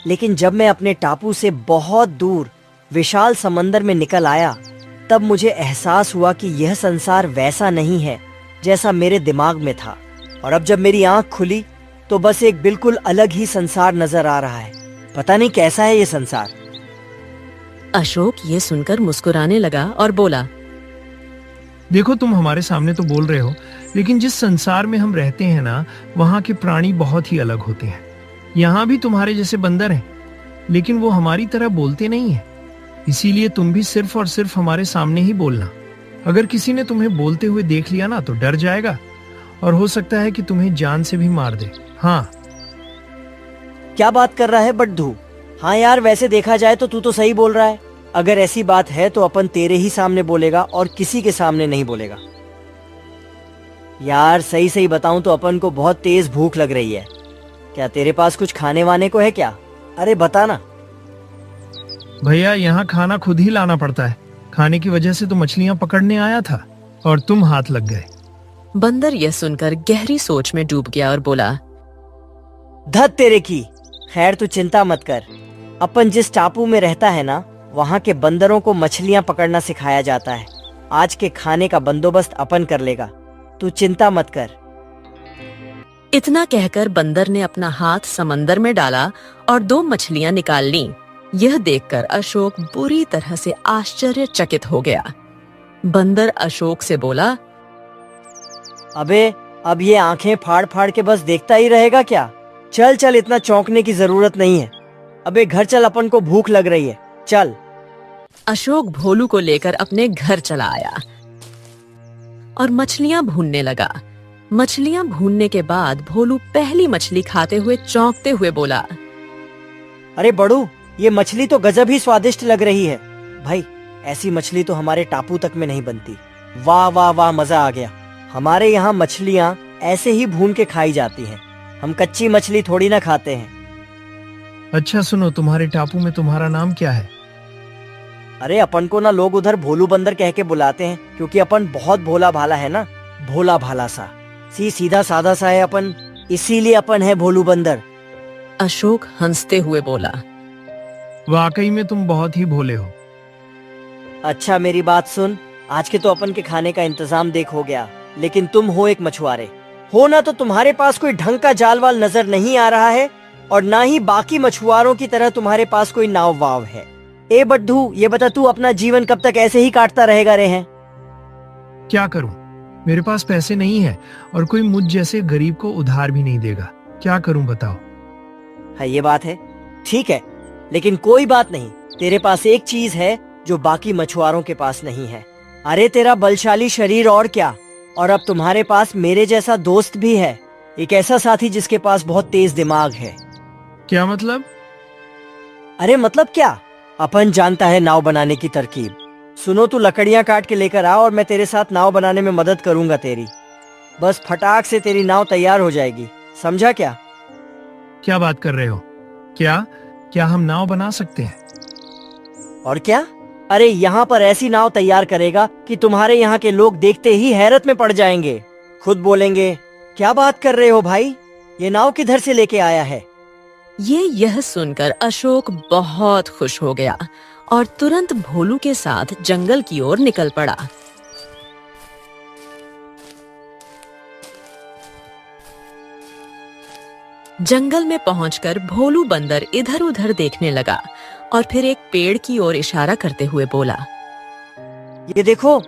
लेकिन जब मैं अपने टापू से बहुत दूर विशाल समंदर में निकल आया, तब मुझे एहसास हुआ कि यह संसार वैसा नहीं है जैसा मेरे दिमाग में था। और अब जब मेरी आंख खुली तो बस एक बिल्कुल अलग ही संसार नजर आ रहा है। पता नहीं कैसा है ये संसार। अशोक ये सुनकर मुस्कुराने लगा और बोला, देखो तुम हमारे सामने तो बोल रहे हो, लेकिन जिस संसार में हम रहते हैं ना, वहाँ के प्राणी बहुत ही अलग होते हैं। यहाँ भी तुम्हारे जैसे बंदर हैं, लेकिन वो हमारी तरह बोलते नहीं हैं। इसीलिए तुम भी सिर्फ और सिर्फ हमारे सामने ही बोलना। अगर किसी ने तुम्हें बोलते हुए देख लिया ना तो डर जाएगा और हो सकता है कि तुम्हें जान से भी मार दे। हाँ। क्या बात कर रहा है बड्ढू? हाँ यार, वैसे देखा जाए तो तू तो सही बोल रहा है। अगर ऐसी बात है तो अपन तेरे ही सामने बोलेगा और किसी के सामने नहीं बोलेगा। यार सही सही बताऊं तो अपन को बहुत तेज भूख लग रही है। क्या तेरे पास कुछ खाने वाने को है क्या? अरे बता ना। भैया यहाँ खाना खुद ही लाना पड़ता है। खाने की वजह से तो मछलियाँ पकड़ने आया था और तुम हाथ लग गए। बंदर यह सुनकर गहरी सोच में डूब गया और बोला, धत तेरे की। खैर तू चिंता मत कर। अपन जिस टापू में रहता है ना, वहाँ के बंदरों को मछलियाँ पकड़ना सिखाया जाता है। आज के खाने का बंदोबस्त अपन कर लेगा, तू चिंता मत कर। इतना कहकर बंदर ने अपना हाथ समंदर में डाला और 2 मछलियां निकाल लीं। यह देखकर अशोक बुरी तरह से आश्चर्यचकित हो गया। बंदर अशोक से बोला, अबे अब ये आंखें फाड़ फाड़ के बस देखता ही रहेगा क्या? चल चल, इतना चौंकने की जरूरत नहीं है। अबे घर चल, अपन को भूख लग रही है, चल। अशोक भोलू को लेकर अपने घर चला आया और मछलियां भूनने लगा। मछलियां भूनने के बाद भोलू पहली मछली खाते हुए चौंकते हुए बोला, अरे बड़ू, ये मछली तो गजब ही स्वादिष्ट लग रही है। भाई ऐसी मछली तो हमारे टापू तक में नहीं बनती। वाह वाह वाह, मजा आ गया। हमारे यहाँ मछलियाँ ऐसे ही भून के खाई जाती हैं। हम कच्ची मछली थोड़ी ना खाते हैं। अच्छा सुनो, तुम्हारे टापू में तुम्हारा नाम क्या है? अरे अपन को ना लोग उधर भोलू बंदर कह के बुलाते हैं, क्योंकि अपन बहुत भोला भाला है ना। भोला भाला सा, सीधा साधा सा है अपन, इसीलिए अपन है भोलू बंदर। अशोक हंसते हुए बोला, वाकई में तुम बहुत ही भोले हो। अच्छा मेरी बात सुन, आज के तो अपन के खाने का इंतजाम देख हो गया, लेकिन तुम हो एक मछुआरे हो ना, तो तुम्हारे पास कोई ढंग का जाल वाल नजर नहीं आ रहा है, और ना ही बाकी मछुआरों की तरह तुम्हारे पास कोई नाव वाव है। ए बड्ढू, ये बता तू अपना जीवन कब तक ऐसे ही काटता रहेगा रे हैं? क्या करूं? मेरे पास पैसे नहीं है और कोई मुझ जैसे गरीब को उधार भी नहीं देगा। क्या करूं बताओ? हाँ ये बात है, ठीक है, लेकिन कोई बात नहीं। तेरे पास एक चीज है जो बाकी मछुआरों के पास नहीं है। अरे तेरा बलशाली शरीर, और क्या। और अब तुम्हारे पास मेरे जैसा दोस्त भी है, एक ऐसा साथी जिसके पास बहुत तेज दिमाग है। क्या मतलब? अरे मतलब क्या, अपन जानता है नाव बनाने की तरकीब। सुनो, तू लकड़ियां काट के लेकर आ और मैं तेरे साथ नाव बनाने में मदद करूंगा तेरी। बस फटाक से तेरी नाव तैयार हो जाएगी, समझा क्या? क्या बात कर रहे हो? क्या हम नाव बना सकते हैं? और क्या, अरे यहाँ पर ऐसी नाव तैयार करेगा कि तुम्हारे यहाँ के लोग देखते ही हैरत में पड़ जाएंगे। खुद बोलेंगे, क्या बात कर रहे हो भाई, ये नाव किधर से लेके आया है? यह सुनकर अशोक बहुत खुश हो गया और तुरंत भोलू के साथ जंगल की ओर निकल पड़ा। जंगल में पहुंचकर भोलू बंदर इधर उधर देखने लगा और फिर एक पेड़ की ओर इशारा करते हुए बोला, ये देखो,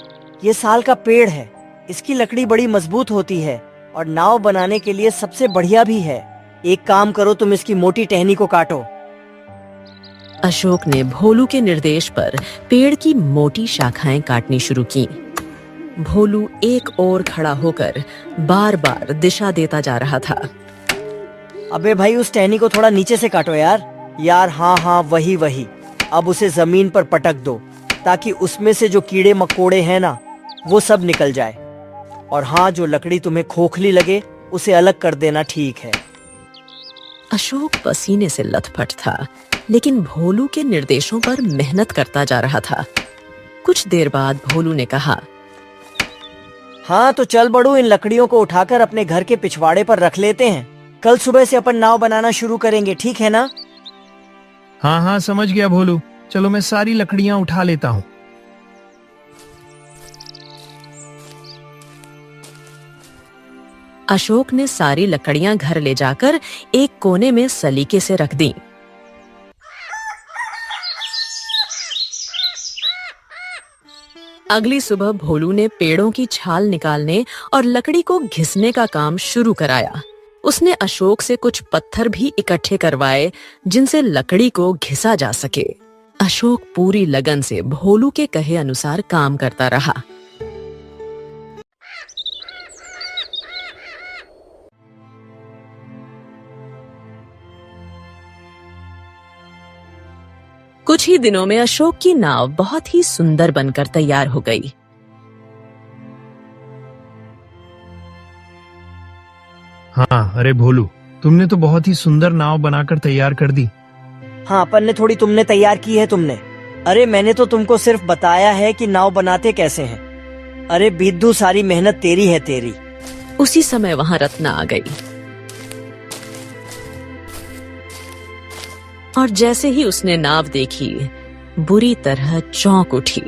ये साल का पेड़ है। इसकी लकड़ी बड़ी मजबूत होती है और नाव बनाने के लिए सबसे बढ़िया भी है। एक काम करो, तुम इसकी मोटी टहनी को काटो। अशोक ने भोलू के निर्देश पर पेड़ की मोटी शाखाएं काटनी शुरू की। भोलू एक ओर खड़ा होकर बार बार दिशा देता जा रहा था। अबे भाई, उस टहनी को थोड़ा नीचे से काटो यार। हाँ, वही। अब उसे जमीन पर पटक दो ताकि उसमें से जो कीड़े मकोड़े हैं ना, वो सब निकल जाए। और हाँ, जो लकड़ी तुम्हें खोखली लगे उसे अलग कर देना, ठीक है। अशोक पसीने से लथपथ था, लेकिन भोलू के निर्देशों पर मेहनत करता जा रहा था। कुछ देर बाद भोलू ने कहा, हाँ तो चल बड़ू, इन लकड़ियों को उठाकर अपने घर के पिछवाड़े पर रख लेते हैं। कल सुबह से अपन नाव बनाना शुरू करेंगे, ठीक है ना? हाँ, समझ गया भोलू। चलो मैं सारी लकड़ियां उठा लेता हूँ। अशोक ने सारी लकड़ियां घर ले जाकर एक कोने में सलीके से रख दी। अगली सुबह भोलू ने पेड़ों की छाल निकालने और लकड़ी को घिसने का काम शुरू कराया। उसने अशोक से कुछ पत्थर भी इकट्ठे करवाए जिनसे लकड़ी को घिसा जा सके। अशोक पूरी लगन से भोलू के कहे अनुसार काम करता रहा। कुछ ही दिनों में अशोक की नाव बहुत ही सुंदर बनकर तैयार हो गई। हाँ, अरे भोलू, तुमने तो बहुत ही सुंदर नाव बनाकर तैयार कर दी। हाँ, अपन ने थोड़ी तुमने तैयार की है तुमने। अरे मैंने तो तुमको सिर्फ बताया है कि नाव बनाते कैसे हैं। अरे बिद्दू, सारी मेहनत तेरी है, तेरी। उसी समय वहां रत्ना आ गई और जैसे ही उसने नाव देखी, बुरी तरह चौंक उठी।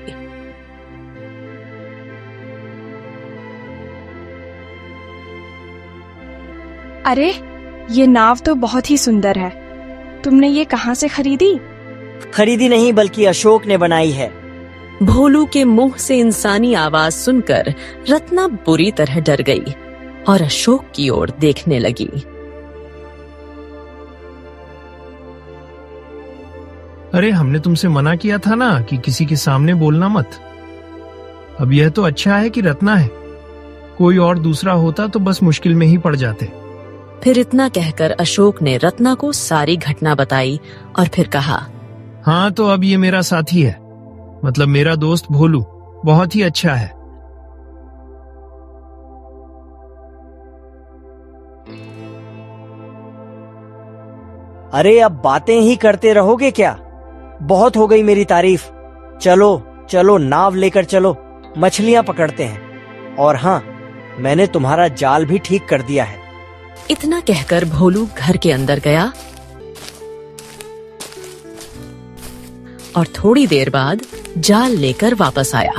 अरे ये नाव तो बहुत ही सुंदर है। तुमने ये कहाँ से खरीदी? खरीदी नहीं, बल्कि अशोक ने बनाई है। भोलू के मुंह से इंसानी आवाज सुनकर रत्ना बुरी तरह डर गई और अशोक की ओर देखने लगी। अरे हमने तुमसे मना किया था ना कि किसी के सामने बोलना मत। अब यह तो अच्छा है कि रत्ना है, कोई और दूसरा होता तो बस मुश्किल में ही पड़ जाते। फिर इतना कहकर अशोक ने रत्ना को सारी घटना बताई और फिर कहा, हाँ तो अब ये मेरा साथी है, मतलब मेरा दोस्त भोलू, बहुत ही अच्छा है। अरे अब बातें ही करते रहोगे क्या? बहुत हो गई मेरी तारीफ। चलो चलो, नाव लेकर चलो, मछलियां पकड़ते हैं। और हाँ, मैंने तुम्हारा जाल भी ठीक कर दिया है। इतना कहकर भोलू घर के अंदर गया और थोड़ी देर बाद जाल लेकर वापस आया।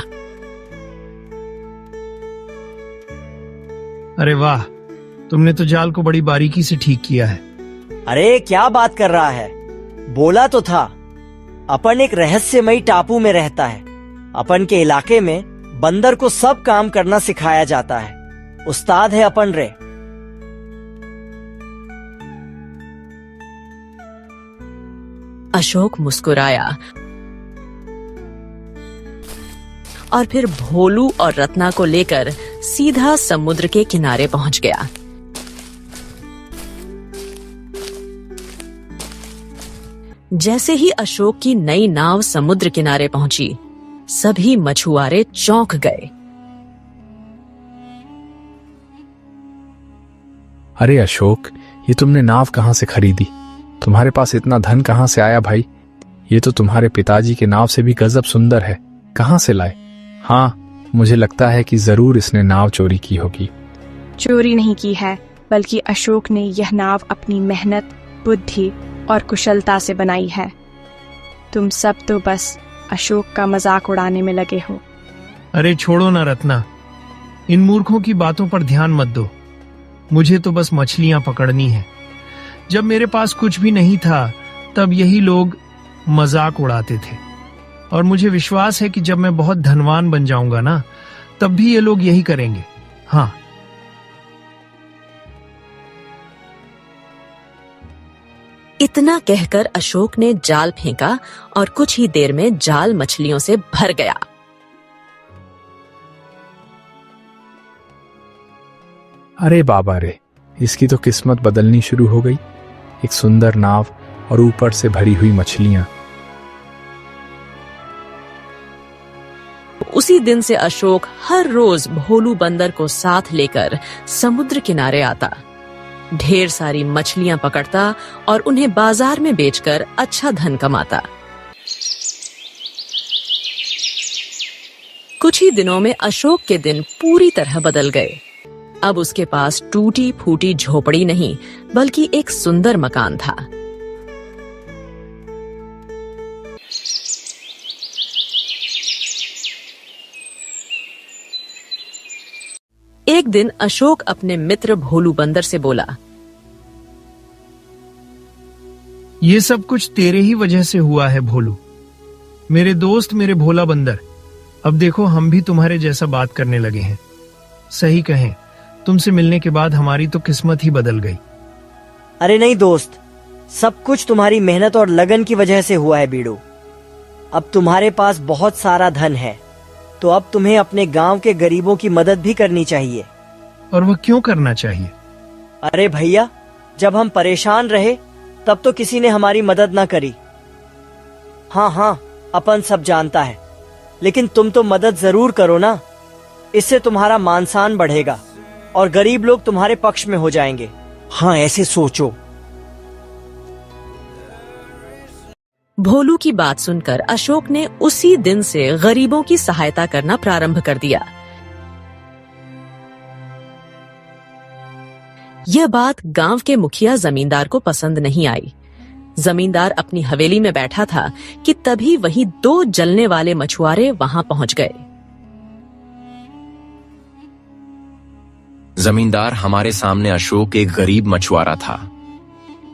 अरे वाह, तुमने तो जाल को बड़ी बारीकी से ठीक किया है। अरे क्या बात कर रहा है? बोला तो था, अपन एक रहस्यमयी टापू में रहता है। अपन के इलाके में बंदर को सब काम करना सिखाया जाता है। उस्ताद है अपन रे। अशोक मुस्कुराया और फिर भोलू और रत्ना को लेकर सीधा समुद्र के किनारे पहुंच गया। जैसे ही अशोक की नई नाव समुद्र किनारे पहुंची, सभी मछुआरे चौंक गए। अरे अशोक, ये तुमने नाव कहाँ से खरीदी? तुम्हारे पास इतना धन कहाँ से आया भाई? ये तो तुम्हारे पिताजी के नाव से भी गजब सुंदर है। कहाँ से लाए? हाँ, मुझे लगता है कि जरूर इसने नाव चोरी की होगी। चोरी नहीं की है, बल्कि अशोक ने यह नाव अपनी मेहनत, बुद्धि और कुशलता से बनाई है। तुम सब तो बस अशोक का मजाक उड़ाने में लगे हो। अरे छोड़ो ना रत्ना, इन मूर्खों की बातों पर ध्यान मत दो। मुझे तो बस मछलियां पकड़नी है। जब मेरे पास कुछ भी नहीं था, तब यही लोग मजाक उड़ाते थे, और मुझे विश्वास है कि जब मैं बहुत धनवान बन जाऊंगा ना, तब भी ये लोग यही करेंगे। हाँ, इतना कहकर अशोक ने जाल फेंका और कुछ ही देर में जाल मछलियों से भर गया। अरे बाबा रे, इसकी तो किस्मत बदलनी शुरू हो गई। एक सुंदर नाव और ऊपर से भरी हुई मछलियां। उसी दिन से अशोक हर रोज भोलू बंदर को साथ लेकर समुद्र किनारे आता, ढेर सारी मछलियां पकड़ता और उन्हें बाजार में बेचकर अच्छा धन कमाता। कुछ ही दिनों में अशोक के दिन पूरी तरह बदल गए। अब उसके पास टूटी फूटी झोपड़ी नहीं, बल्कि एक सुंदर मकान था। एक दिन अशोक अपने मित्र भोलू बंदर से बोला, ये सब कुछ तेरे ही वजह से हुआ है भोलू, मेरे दोस्त, मेरे भोला बंदर। अब देखो हम भी तुम्हारे जैसा बात करने लगे हैं। सही कहें, तुमसे मिलने के बाद हमारी तो किस्मत ही बदल गई। अरे नहीं दोस्त, सब कुछ तुम्हारी मेहनत और लगन की वजह से हुआ है बीड़ू। अब तुम्हारे पास बहुत सारा धन है, तो अब तुम्हें अपने गांव के गरीबों की मदद भी करनी चाहिए। और वह क्यों करना चाहिए? अरे भैया, जब हम परेशान रहे तब तो किसी ने हमारी मदद ना करी। हाँ, अपन सब जानता है, लेकिन तुम तो मदद जरूर करो ना। इससे तुम्हारा मान सम्मान बढ़ेगा और गरीब लोग तुम्हारे पक्ष में हो जाएंगे। हाँ, ऐसे सोचो। भोलू की बात सुनकर अशोक ने उसी दिन से गरीबों की सहायता करना प्रारंभ कर दिया। यह बात गांव के मुखिया जमींदार को पसंद नहीं आई। जमींदार अपनी हवेली में बैठा था कि तभी वहीं 2 जलने वाले मछुआरे वहां पहुंच गए। जमींदार, हमारे सामने अशोक एक गरीब मछुआरा था।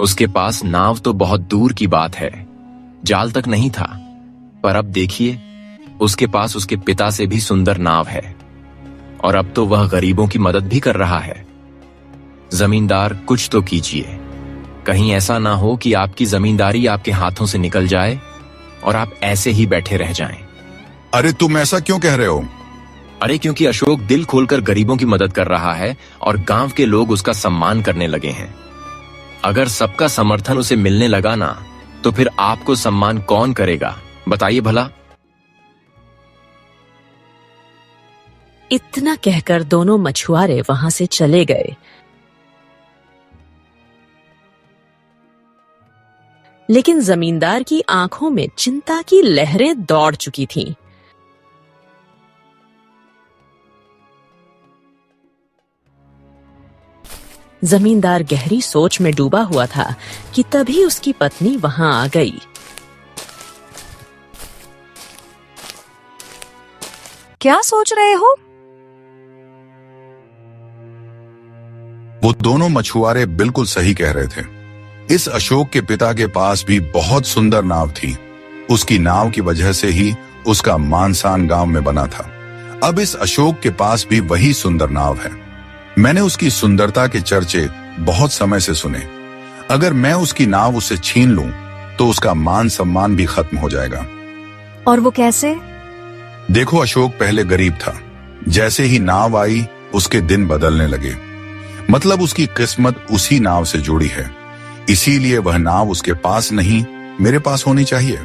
उसके पास नाव तो बहुत दूर की बात है, जाल तक नहीं था। पर अब देखिए, उसके पास उसके पिता से भी सुंदर नाव है और अब तो वह गरीबों की मदद भी कर रहा है। जमींदार, कुछ तो कीजिए। कहीं ऐसा ना हो कि आपकी जमींदारी आपके हाथों से निकल जाए और आप ऐसे ही बैठे रह जाएं। अरे तुम ऐसा क्यों कह रहे हो? अरे क्योंकि अशोक दिल खोलकर गरीबों की मदद कर रहा है और गांव के लोग उसका सम्मान करने लगे हैं। अगर सबका समर्थन उसे मिलने लगा ना, तो फिर आपको सम्मान कौन करेगा, बताइए भला। इतना कहकर दोनों मछुआरे वहां से चले गए। लेकिन जमींदार की आंखों में चिंता की लहरें दौड़ चुकी थीं। जमींदार गहरी सोच में डूबा हुआ था कि तभी उसकी पत्नी वहां आ गई। क्या सोच रहे हो? वो दोनों मछुआरे बिल्कुल सही कह रहे थे। इस अशोक के पिता के पास भी बहुत सुंदर नाव थी। उसकी नाव की वजह से ही उसका मान सम्मान गांव में बना था। अब इस अशोक के पास भी वही सुंदर नाव है। मैंने उसकी सुंदरता के चर्चे बहुत समय से सुने। अगर मैं उसकी नाव उससे छीन लूं, तो उसका मान सम्मान भी खत्म हो जाएगा। और वो कैसे? देखो, अशोक पहले गरीब था। जैसे ही नाव आई, उसके दिन बदलने लगे। मतलब उसकी किस्मत उसी नाव से जुड़ी है। इसीलिए वह नाव उसके पास नहीं, मेरे पास होनी चाहिए।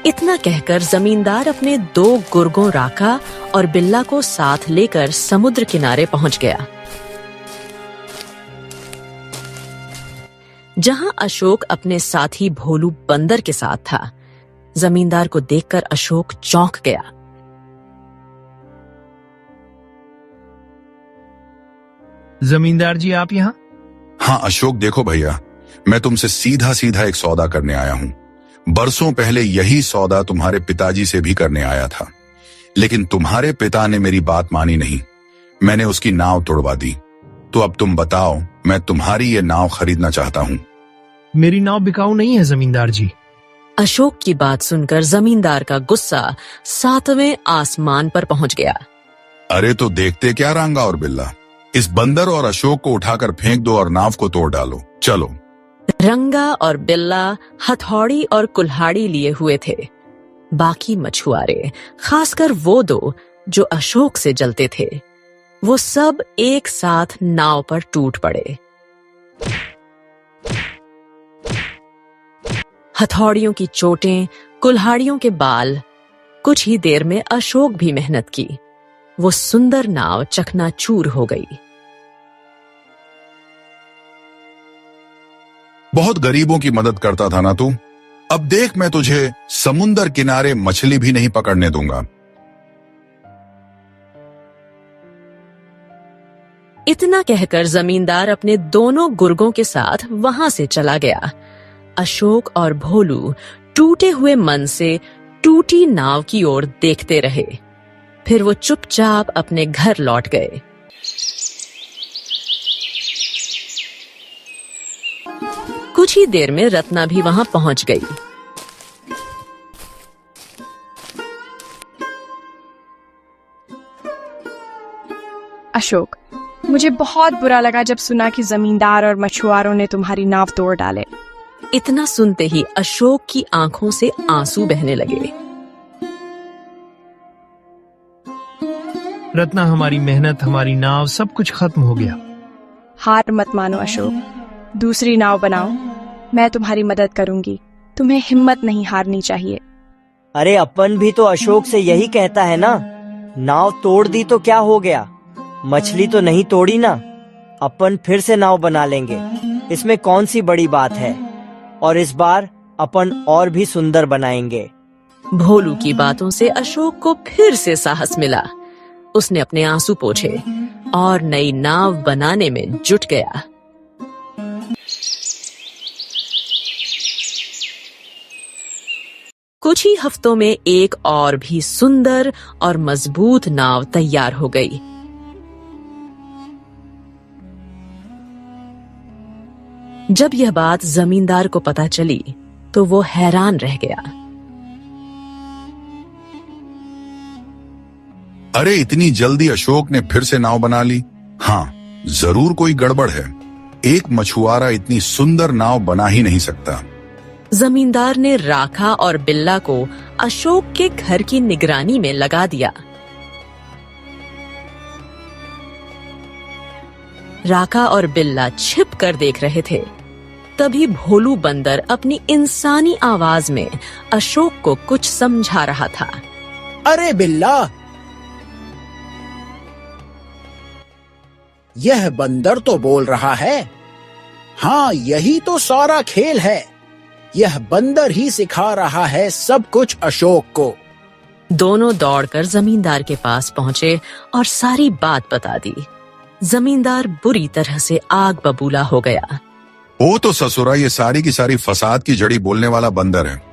इतना कहकर जमींदार अपने 2 गुर्गों राका और बिल्ला को साथ लेकर समुद्र किनारे पहुंच गया, जहां अशोक अपने साथी भोलू बंदर के साथ था। जमींदार को देखकर अशोक चौंक गया। जमींदार जी, आप यहाँ? हाँ अशोक, देखो भैया, मैं तुमसे सीधा सीधा एक सौदा करने आया हूँ। बरसों पहले यही सौदा तुम्हारे पिताजी से भी करने आया था, लेकिन तुम्हारे पिता ने मेरी बात मानी नहीं। मैंने उसकी नाव तोड़वा दी। तो अब तुम बताओ, मैं तुम्हारी ये नाव खरीदना चाहता हूँ। मेरी नाव बिकाऊ नहीं है जमींदार जी। अशोक की बात सुनकर जमींदार का गुस्सा 7वें आसमान पर पहुंच गया। अरे तो देखते क्या रांगा और बिल्ला, इस बंदर और अशोक को उठाकर फेंक दो और नाव को तोड़ डालो। चलो। रंगा और बिल्ला हथौड़ी और कुल्हाड़ी लिए हुए थे। बाकी मछुआरे, खासकर वो दो जो अशोक से जलते थे, वो सब एक साथ नाव पर टूट पड़े। हथौड़ियों की चोटें, कुल्हाड़ियों के बाल। कुछ ही देर में अशोक भी मेहनत की। वो सुंदर नाव चकनाचूर हो गई। बहुत गरीबों की मदद करता था ना तू? अब देख, मैं तुझे समुंदर किनारे मछली भी नहीं पकड़ने दूंगा। इतना कहकर जमींदार अपने दोनों गुर्गों के साथ वहां से चला गया। अशोक और भोलू टूटे हुए मन से टूटी नाव की ओर देखते रहे। फिर वो चुपचाप अपने घर लौट गए। कुछ ही देर में रत्ना भी वहां पहुंच गई। अशोक, मुझे बहुत बुरा लगा जब सुना कि जमींदार और मछुआरों ने तुम्हारी नाव तोड़ डाले। इतना सुनते ही अशोक की आंखों से आंसू बहने लगे। रत्ना, हमारी मेहनत, हमारी नाव, सब कुछ खत्म हो गया। हार मत मानो अशोक, दूसरी नाव बनाओ। मैं तुम्हारी मदद करूंगी। तुम्हें हिम्मत नहीं हारनी चाहिए। अरे अपन भी तो अशोक से यही कहता है ना, नाव तोड़ दी तो क्या हो गया, मछली तो नहीं तोड़ी ना। अपन फिर से नाव बना लेंगे, इसमें कौन सी बड़ी बात है। और इस बार अपन और भी सुंदर बनाएंगे। भोलू की बातों से अशोक को फिर से साहस मिला। उसने अपने आंसू पोंछे और नई नाव बनाने में जुट गया। कुछ ही हफ्तों में एक और भी सुंदर और मजबूत नाव तैयार हो गई। जब यह बात जमींदार को पता चली तो वो हैरान रह गया। अरे, इतनी जल्दी अशोक ने फिर से नाव बना ली? हाँ, जरूर कोई गड़बड़ है। एक मछुआरा इतनी सुंदर नाव बना ही नहीं सकता। जमींदार ने राखा और बिल्ला को अशोक के घर की निगरानी में लगा दिया। राखा और बिल्ला छिप कर देख रहे थे। तभी भोलू बंदर अपनी इंसानी आवाज में अशोक को कुछ समझा रहा था। अरे बिल्ला, यह बंदर तो बोल रहा है। हाँ, यही तो सारा खेल है। यह बंदर ही सिखा रहा है सब कुछ अशोक को। दोनों दौड़कर जमींदार के पास पहुंचे और सारी बात बता दी। जमींदार बुरी तरह से आग बबूला हो गया। वो तो ससुरा, ये सारी की सारी फसाद की जड़ी बोलने वाला बंदर है।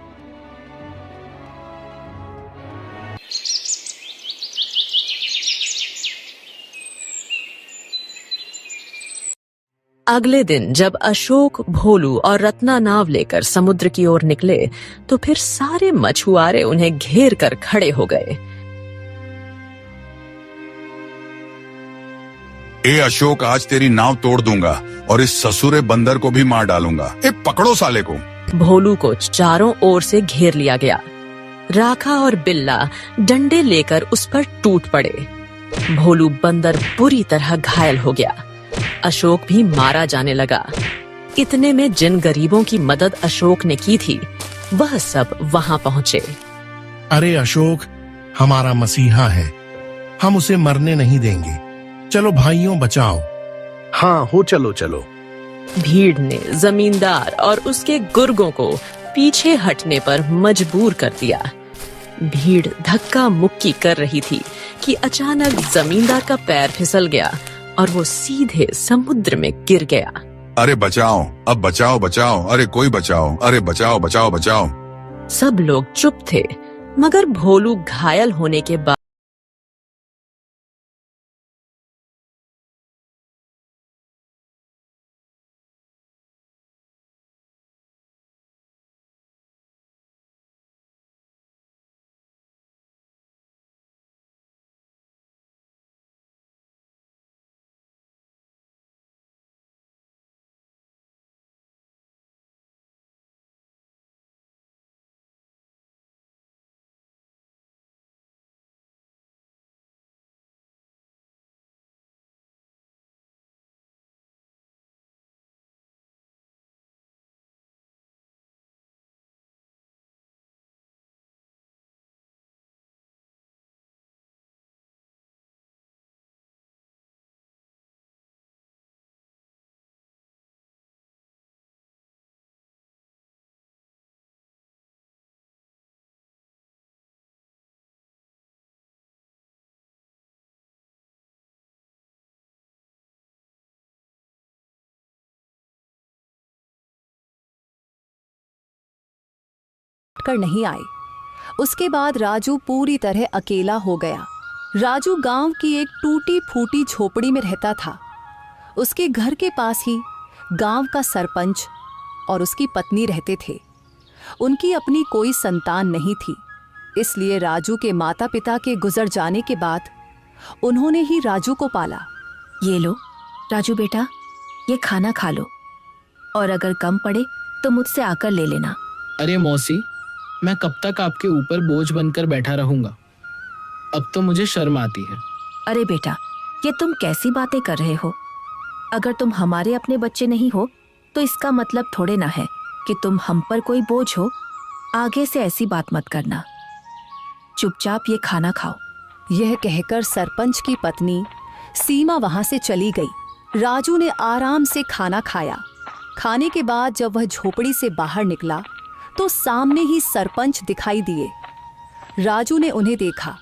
अगले दिन जब अशोक, भोलू और रत्ना नाव लेकर समुद्र की ओर निकले तो फिर सारे मछुआरे उन्हें घेर कर खड़े हो गए। ए अशोक, आज तेरी नाव तोड़ दूंगा और इस ससुरे बंदर को भी मार डालूंगा। ए, पकड़ो साले को। भोलू को चारों ओर से घेर लिया गया। राखा और बिल्ला डंडे लेकर उस पर टूट पड़े। भोलू बंदर बुरी तरह घायल हो गया। अशोक भी मारा जाने लगा। इतने में जिन गरीबों की मदद अशोक ने की थी वह सब वहां पहुंचे। अरे अशोक हमारा मसीहा है, हम उसे मरने नहीं देंगे। चलो भाइयों, बचाओ। हाँ हो, चलो चलो। भीड़ ने जमींदार और उसके गुर्गों को पीछे हटने पर मजबूर कर दिया। भीड़ धक्का मुक्की कर रही थी कि अचानक जमींदार का पैर फिसल गया और वो सीधे समुद्र में गिर गया। अरे बचाओ, अब बचाओ बचाओ, अरे कोई बचाओ, अरे बचाओ बचाओ बचाओ। सब लोग चुप थे, मगर भोलू घायल होने के बाद कर नहीं आए। उसके बाद राजू पूरी तरह अकेला हो गया। राजू गांव की एक टूटी फूटी झोपड़ी में रहता था। उसके घर के पास ही गांव का सरपंच और उसकी पत्नी रहते थे। उनकी अपनी कोई संतान नहीं थी, इसलिए राजू के माता पिता के गुजर जाने के बाद उन्होंने ही राजू को पाला। ये लो राजू बेटा, ये खाना खा लो और अगर कम पड़े तो मुझसे आकर ले लेना। अरे मौसी, मैं कब तक आपके ऊपर बोझ बनकर बैठा रहूंगा? अब तो मुझे शर्म आती है। अरे बेटा, ये तुम कैसी बातें कर रहे हो? अगर तुम हमारे अपने बच्चे नहीं हो तो इसका मतलब थोड़े ना है कि तुम हम पर कोई बोझ हो। आगे से ऐसी बात मत करना, चुपचाप ये खाना खाओ। यह कहकर सरपंच की पत्नी सीमा वहां से चली गई। राजू ने आराम से खाना खाया। खाने के बाद जब वह झोपड़ी से बाहर निकला तो सामने ही सरपंच दिखाई दिए। राजू ने उन्हें देखा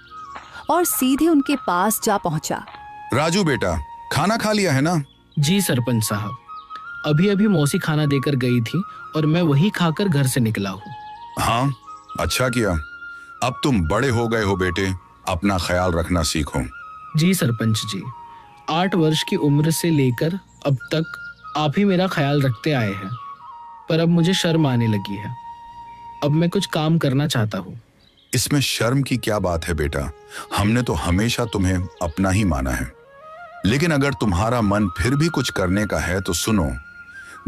और सीधे उनके पास जा पहुंचा। राजू बेटा, खाना खा लिया है ना? जी सरपंच साहब, अभी अभी मौसी खाना देकर गई थी और मैं वही खाकर घर से निकला हूँ। हाँ, अच्छा किया। अब तुम बड़े हो गए हो बेटे, अपना ख्याल रखना सीखो। जी सरपंच जी, 8 वर्ष की उम्र से लेकर अब तक आप ही मेरा ख्याल रखते आए हैं, पर अब मुझे शर्म आने लगी है। अब मैं कुछ काम करना चाहता हूँ। इसमें शर्म की क्या बात है बेटा? हमने तो हमेशा तुम्हें अपना ही माना है। लेकिन अगर तुम्हारा मन फिर भी कुछ करने का है तो सुनो,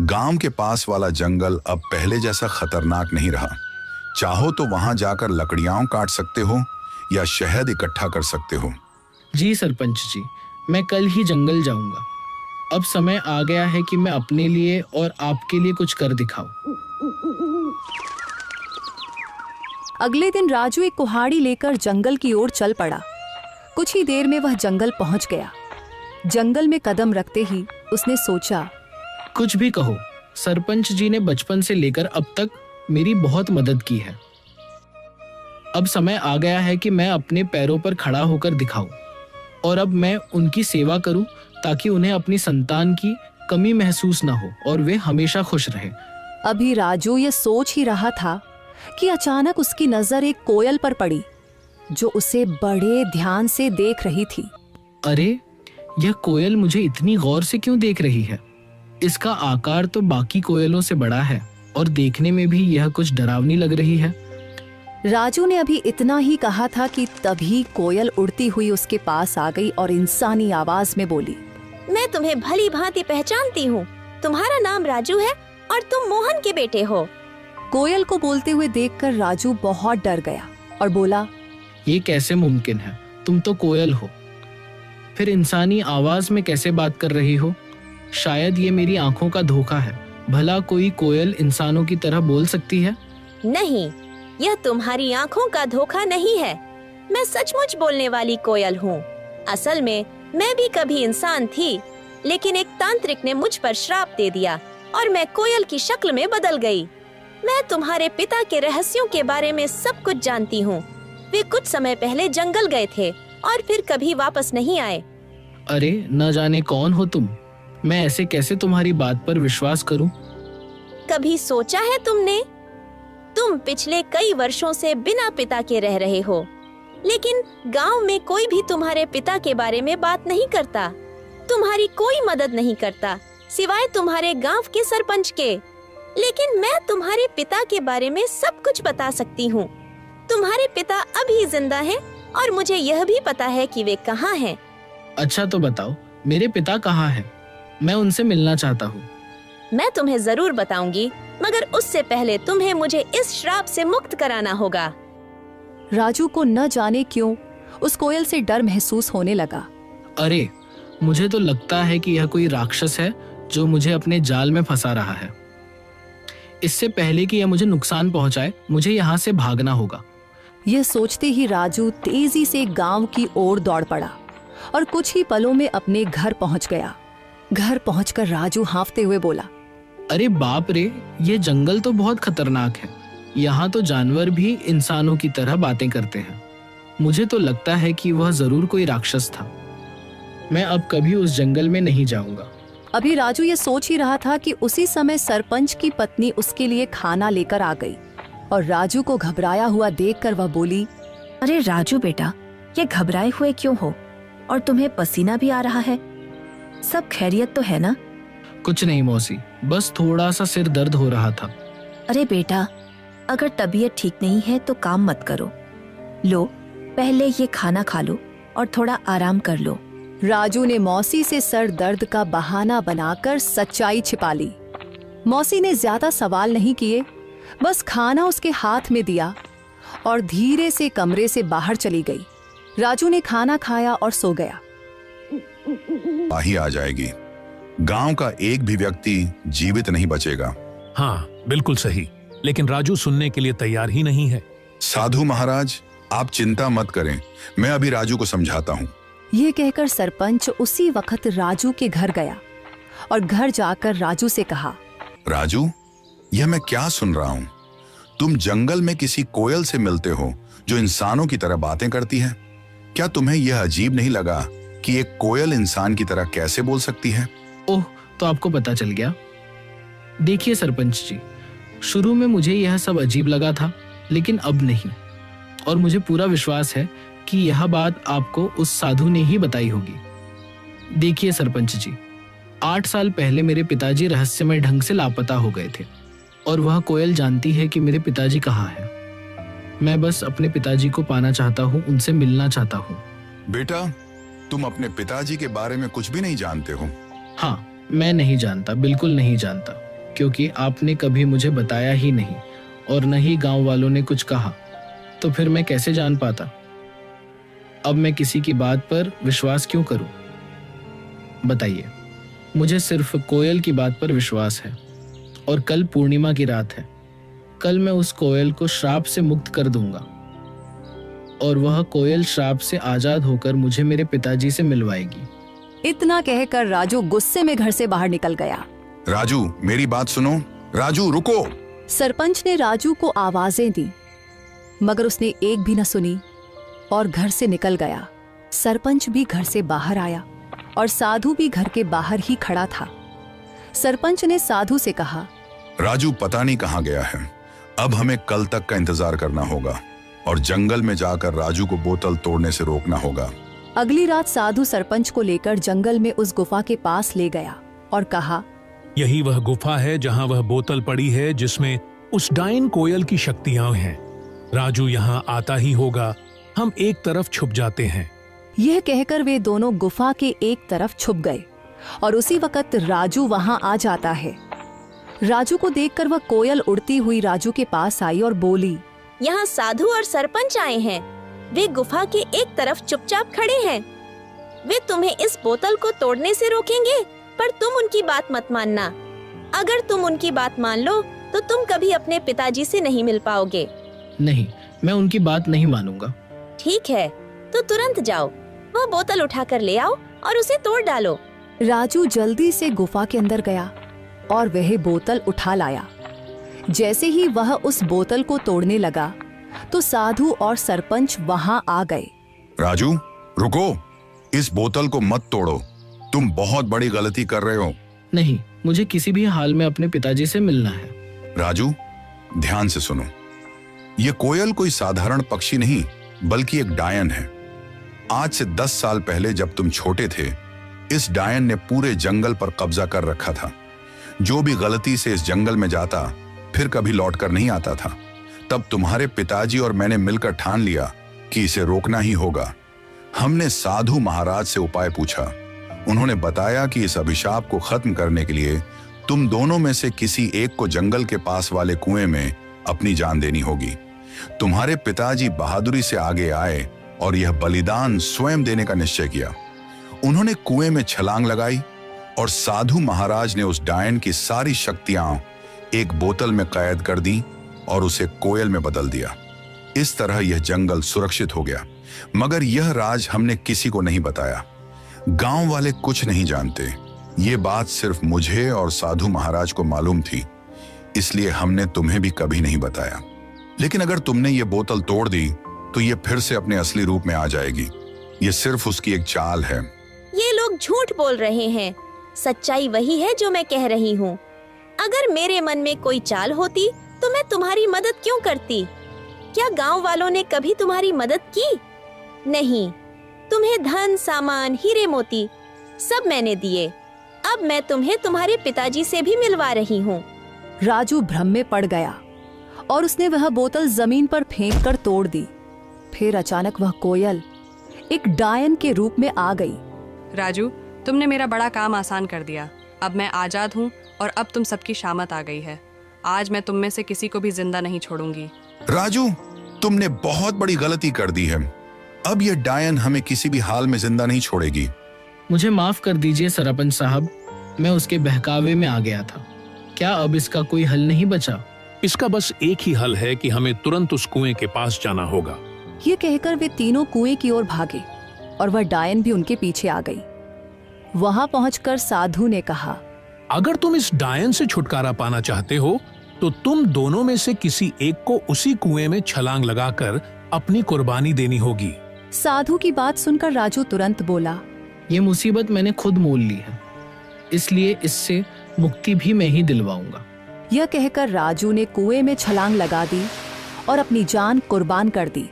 गांव के पास वाला जंगल अब पहले जैसा खतरनाक नहीं रहा। चाहो तो वहां जाकर लकड़ियां काट सकते हो या शहद इकट्ठा कर सकते हो। जी सरपंच जी, मैं कल ही जंगल जाऊंगा। अब समय आ गया है कि मैं अपने लिए और आपके लिए कुछ कर दिखाऊं। अगले दिन राजू एक कुल्हाड़ी लेकर जंगल की ओर चल पड़ा। कुछ ही देर में वह जंगल पहुंच गया। जंगल में कदम रखते ही उसने सोचा, कुछ भी कहो, सरपंच जी ने बचपन से लेकर अब तक मेरी बहुत मदद की है। अब समय आ गया है कि मैं अपने पैरों पर खड़ा होकर दिखाऊं और अब मैं उनकी सेवा करूं ताकि उन्हें अपनी संतान की कमी महसूस ना हो और वे हमेशा खुश रहें। अभी राजू ये सोच ही रहा था कि अचानक उसकी नजर एक कोयल पर पड़ी जो उसे बड़े ध्यान से देख रही थी। अरे, यह कोयल मुझे इतनी गौर से क्यों देख रही है? इसका आकार तो बाकी कोयलों से बड़ा है और देखने में भी यह कुछ डरावनी लग रही है। राजू ने अभी इतना ही कहा था कि तभी कोयल उड़ती हुई उसके पास आ गई और इंसानी आवाज में बोली, मैं तुम्हें भली भांति पहचानती हूँ। तुम्हारा नाम राजू है और तुम मोहन के बेटे हो। कोयल को बोलते हुए देखकर राजू बहुत डर गया और बोला, ये कैसे मुमकिन है? तुम तो कोयल हो, फिर इंसानी आवाज में कैसे बात कर रही हो? शायद ये मेरी आंखों का धोखा है। भला कोई कोयल इंसानों की तरह बोल सकती है? नहीं, यह तुम्हारी आंखों का धोखा नहीं है। मैं सचमुच बोलने वाली कोयल हूँ। असल में मैं भी कभी इंसान थी, लेकिन एक तांत्रिक ने मुझ पर श्राप दे दिया और मैं कोयल की शक्ल में बदल गई। मैं तुम्हारे पिता के रहस्यों के बारे में सब कुछ जानती हूँ। वे कुछ समय पहले जंगल गए थे और फिर कभी वापस नहीं आए। अरे, न जाने कौन हो तुम। मैं ऐसे कैसे तुम्हारी बात पर विश्वास करूं? कभी सोचा है तुमने? तुम पिछले कई वर्षों से बिना पिता के रह रहे हो, लेकिन गांव में कोई भी तुम्हारे पिता के बारे में बात नहीं करता। तुम्हारी कोई मदद नहीं करता सिवाय तुम्हारे गांव के सरपंच के। लेकिन मैं तुम्हारे पिता के बारे में सब कुछ बता सकती हूँ। तुम्हारे पिता अभी जिंदा हैं और मुझे यह भी पता है कि वे कहाँ हैं। अच्छा, तो बताओ, मेरे पिता कहाँ हैं? मैं उनसे मिलना चाहता हूँ। मैं तुम्हें जरूर बताऊंगी, मगर उससे पहले तुम्हें मुझे इस श्राप से मुक्त कराना होगा। राजू को न जाने क्यों उस कोयल से डर महसूस होने लगा। अरे, मुझे तो लगता है कि यह कोई राक्षस है जो मुझे अपने जाल में फंसा रहा है। इससे पहले कि यह मुझे नुकसान पहुंचाए, मुझे यहाँ से भागना होगा। यह सोचते ही राजू तेजी से गांव की ओर दौड़ पड़ा और कुछ ही पलों में अपने घर पहुंच गया। घर पहुंचकर राजू हांफते हुए बोला, अरे बाप रे, ये जंगल तो बहुत खतरनाक है। यहाँ तो जानवर भी इंसानों की तरह बातें करते हैं। मुझे तो लगता है कि वह जरूर कोई राक्षस था। मैं अब कभी उस जंगल में नहीं जाऊंगा। अभी राजू ये सोच ही रहा था कि उसी समय सरपंच की पत्नी उसके लिए खाना लेकर आ गई। और राजू को घबराया हुआ देखकर वह बोली, अरे राजू बेटा, ये घबराए हुए क्यों हो? और तुम्हें पसीना भी आ रहा है। सब खैरियत तो है ना? कुछ नहीं मौसी, बस थोड़ा सा सिर दर्द हो रहा था। अरे बेटा, अगर तबीयत ठीक नहीं है तो काम मत करो। लो, पहले ये खाना खा लो और थोड़ा आराम कर लो। राजू ने मौसी से सर दर्द का बहाना बनाकर सच्चाई छिपा ली। मौसी ने ज्यादा सवाल नहीं किए, बस खाना उसके हाथ में दिया और धीरे से कमरे से बाहर चली गई। राजू ने खाना खाया और सो गया। ही आ जाएगी। गांव का एक भी व्यक्ति जीवित नहीं बचेगा। हाँ, बिल्कुल सही, लेकिन राजू सुनने के लिए तैयार ही नहीं है। साधु महाराज, आप चिंता मत करें, मैं अभी राजू को समझाता हूँ। ये कहकर सरपंच उसी वक्त राजू के घर गया और घर जाकर राजू से कहा, राजू, यह मैं क्या सुन रहा हूँ? तुम जंगल में किसी कोयल से मिलते हो जो इंसानों की तरह बातें करती है। क्या तुम्हें यह अजीब नहीं लगा कि एक कोयल इंसान की तरह कैसे बोल सकती है? ओह, तो आपको पता चल गया। देखिए सरपंच जी, शुरू में मुझे यह सब अजीब लगा था, लेकिन अब नहीं। और मुझे पूरा विश्वास है कि यह बात आपको उस साधु ने ही बताई होगी। देखिए सरपंच जी, 8 साल पहले मेरे पिताजी रहस्यमय ढंग से लापता हो गए थे और वह कोयल जानती है कि मेरे पिताजी कहाँ हैं। मैं बस अपने पिताजी को पाना चाहता हूँ, उनसे मिलना चाहता हूँ। बेटा, तुम अपने पिताजी के बारे में कुछ भी नहीं जानते हो? हाँ, मैं नहीं जानता, बिल्कुल नहीं जानता, क्योंकि आपने कभी मुझे बताया ही नहीं और न ही गांव वालों ने कुछ कहा, तो फिर मैं कैसे जान पाता? अब मैं किसी की बात पर विश्वास क्यों करूं? बताइए। मुझे सिर्फ कोयल की बात पर विश्वास है और कल पूर्णिमा की रात है। कल मैं उस कोयल को श्राप से मुक्त कर दूंगा और वह कोयल श्राप से आजाद होकर मुझे मेरे पिताजी से मिलवाएगी। इतना कहकर राजू गुस्से में घर से बाहर निकल गया। राजू, मेरी बात सुनो। राजू, रुको। सरपंच ने राजू को आवाजें दी, मगर उसने एक भी न सुनी और घर से निकल गया। सरपंच भी घर से बाहर आया और साधु भी घर के बाहर ही खड़ा था। सरपंच ने साधु से कहा, राजू पता नहीं कहाँ गया है। अब हमें कल तक का इंतजार करना होगा और जंगल में जाकर राजू को बोतल तोड़ने से रोकना होगा। अगली रात साधु सरपंच को लेकर जंगल में उस गुफा के पास ले गया और कहा, यही वह गुफा है जहाँ वह बोतल पड़ी है जिसमें उस डायन कोयल की शक्तियां हैं। राजू यहाँ आता ही होगा, हम एक तरफ छुप जाते हैं। यह कहकर वे दोनों गुफा के एक तरफ छुप गए और उसी वक्त राजू वहां आ जाता है। राजू को देखकर वह कोयल उड़ती हुई राजू के पास आई और बोली, यहाँ साधु और सरपंच आए हैं। वे गुफा के एक तरफ चुपचाप खड़े हैं। वे तुम्हें इस बोतल को तोड़ने से रोकेंगे, पर तुम उनकी बात मत मानना। अगर तुम उनकी बात मान लो तो तुम कभी अपने पिताजी से नहीं मिल पाओगे। नहीं, मैं उनकी बात नहीं मानूंगा। ठीक है, तो तुरंत जाओ, वह बोतल उठाकर ले आओ और उसे तोड़ डालो। राजू जल्दी से गुफा के अंदर गया और वह बोतल उठा लाया। जैसे ही वह उस बोतल को तोड़ने लगा तो साधु और सरपंच वहां आ गए। राजू, रुको, इस बोतल को मत तोड़ो, तुम बहुत बड़ी गलती कर रहे हो। नहीं, मुझे किसी भी हाल में अपने पिताजी से मिलना है। राजू, ध्यान से सुनो। ये कोयल कोई साधारण पक्षी नहीं, बल्कि एक डायन है। आज से 10 साल पहले जब तुम छोटे थे, इस डायन ने पूरे जंगल पर कब्जा कर रखा था। जो भी गलती से इस जंगल में जाता, फिर कभी लौट कर नहीं आता था। तब तुम्हारे पिताजी और मैंने मिलकर ठान लिया कि इसे रोकना ही होगा। हमने साधु महाराज से उपाय पूछा। उन्होंने बताया कि इस अभिशाप को खत्म करने के लिए तुम दोनों में से किसी एक को जंगल के पास वाले कुएं में अपनी जान देनी होगी। तुम्हारे पिताजी बहादुरी से आगे आए और यह बलिदान स्वयं देने का निश्चय किया। उन्होंने कुएं में छलांग लगाई और साधु महाराज ने उस डायन की सारी शक्तियां एक बोतल में कैद कर दी और उसे कोयल में बदल दिया। इस तरह यह जंगल सुरक्षित हो गया। मगर यह राज हमने किसी को नहीं बताया। गांव वाले कुछ नहीं जानते। ये बात सिर्फ मुझे और साधु महाराज को मालूम थी, इसलिए हमने तुम्हें भी कभी नहीं बताया। लेकिन अगर तुमने ये बोतल तोड़ दी तो ये फिर से अपने असली रूप में आ जाएगी। ये सिर्फ उसकी एक चाल है। ये लोग झूठ बोल रहे हैं। सच्चाई वही है जो मैं कह रही हूँ। अगर मेरे मन में कोई चाल होती तो तो मैं तुम्हारी मदद क्यों करती? क्या गांव वालों ने कभी तुम्हारी मदद की? नहीं। तुम्हें धन, सामान, हीरे मोती सब मैंने दिए। अब मैं तुम्हें तुम्हारे पिताजी से भी मिलवा रही हूँ। राजू भ्रम में पड़ गया और उसने वह बोतल जमीन पर फेंक कर तोड़ दी। फिर अचानक वह कोयल एक डायन के रूप में आ गई। राजू, तुमने मेरा बड़ा काम आसान कर दिया। अब मैं आजाद हूँ और अब तुम सबकी शामत आ गई है। आज मैं तुम में से किसी को भी जिंदा नहीं छोड़ूंगी। राजू, तुमने बहुत बड़ी गलती कर दी है। अब यह डायन हमें किसी भी हाल में जिंदा नहीं छोड़ेगी। मुझे माफ कर दीजिए सरपंच साहब, मैं उसके बहकावे में आ गया था। क्या अब इसका कोई हल नहीं बचा? इसका बस एक ही हल है कि हमें तुरंत उस कुएं के पास जाना होगा। ये कहकर वे तीनों कुएं की ओर भागे और वह डायन भी उनके पीछे आ गई। वहां पहुंचकर साधु ने कहा, अगर तुम इस डायन से छुटकारा पाना चाहते हो तो तुम दोनों में से किसी एक को उसी कुएं में छलांग लगाकर अपनी कुर्बानी देनी होगी। साधु की बात सुनकर राजू तुरंत बोला, ये मुसीबत मैंने खुद मोल ली है, इसलिए इससे मुक्ति भी मैं ही दिलवाऊंगा। यह कहकर राजू ने कुएं में छलांग लगा दी और अपनी जान कुर्बान कर दी।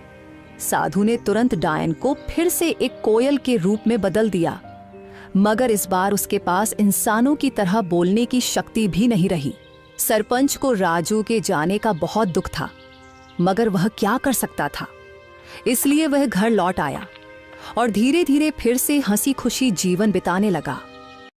साधु ने तुरंत डायन को फिर से एक कोयल के रूप में बदल दिया, मगर इस बार उसके पास इंसानों की तरह बोलने की शक्ति भी नहीं रही। सरपंच को राजू के जाने का बहुत दुख था, मगर वह क्या कर सकता था। इसलिए वह घर लौट आया और धीरे धीरे फिर से हंसी खुशी जीवन बिताने लगा।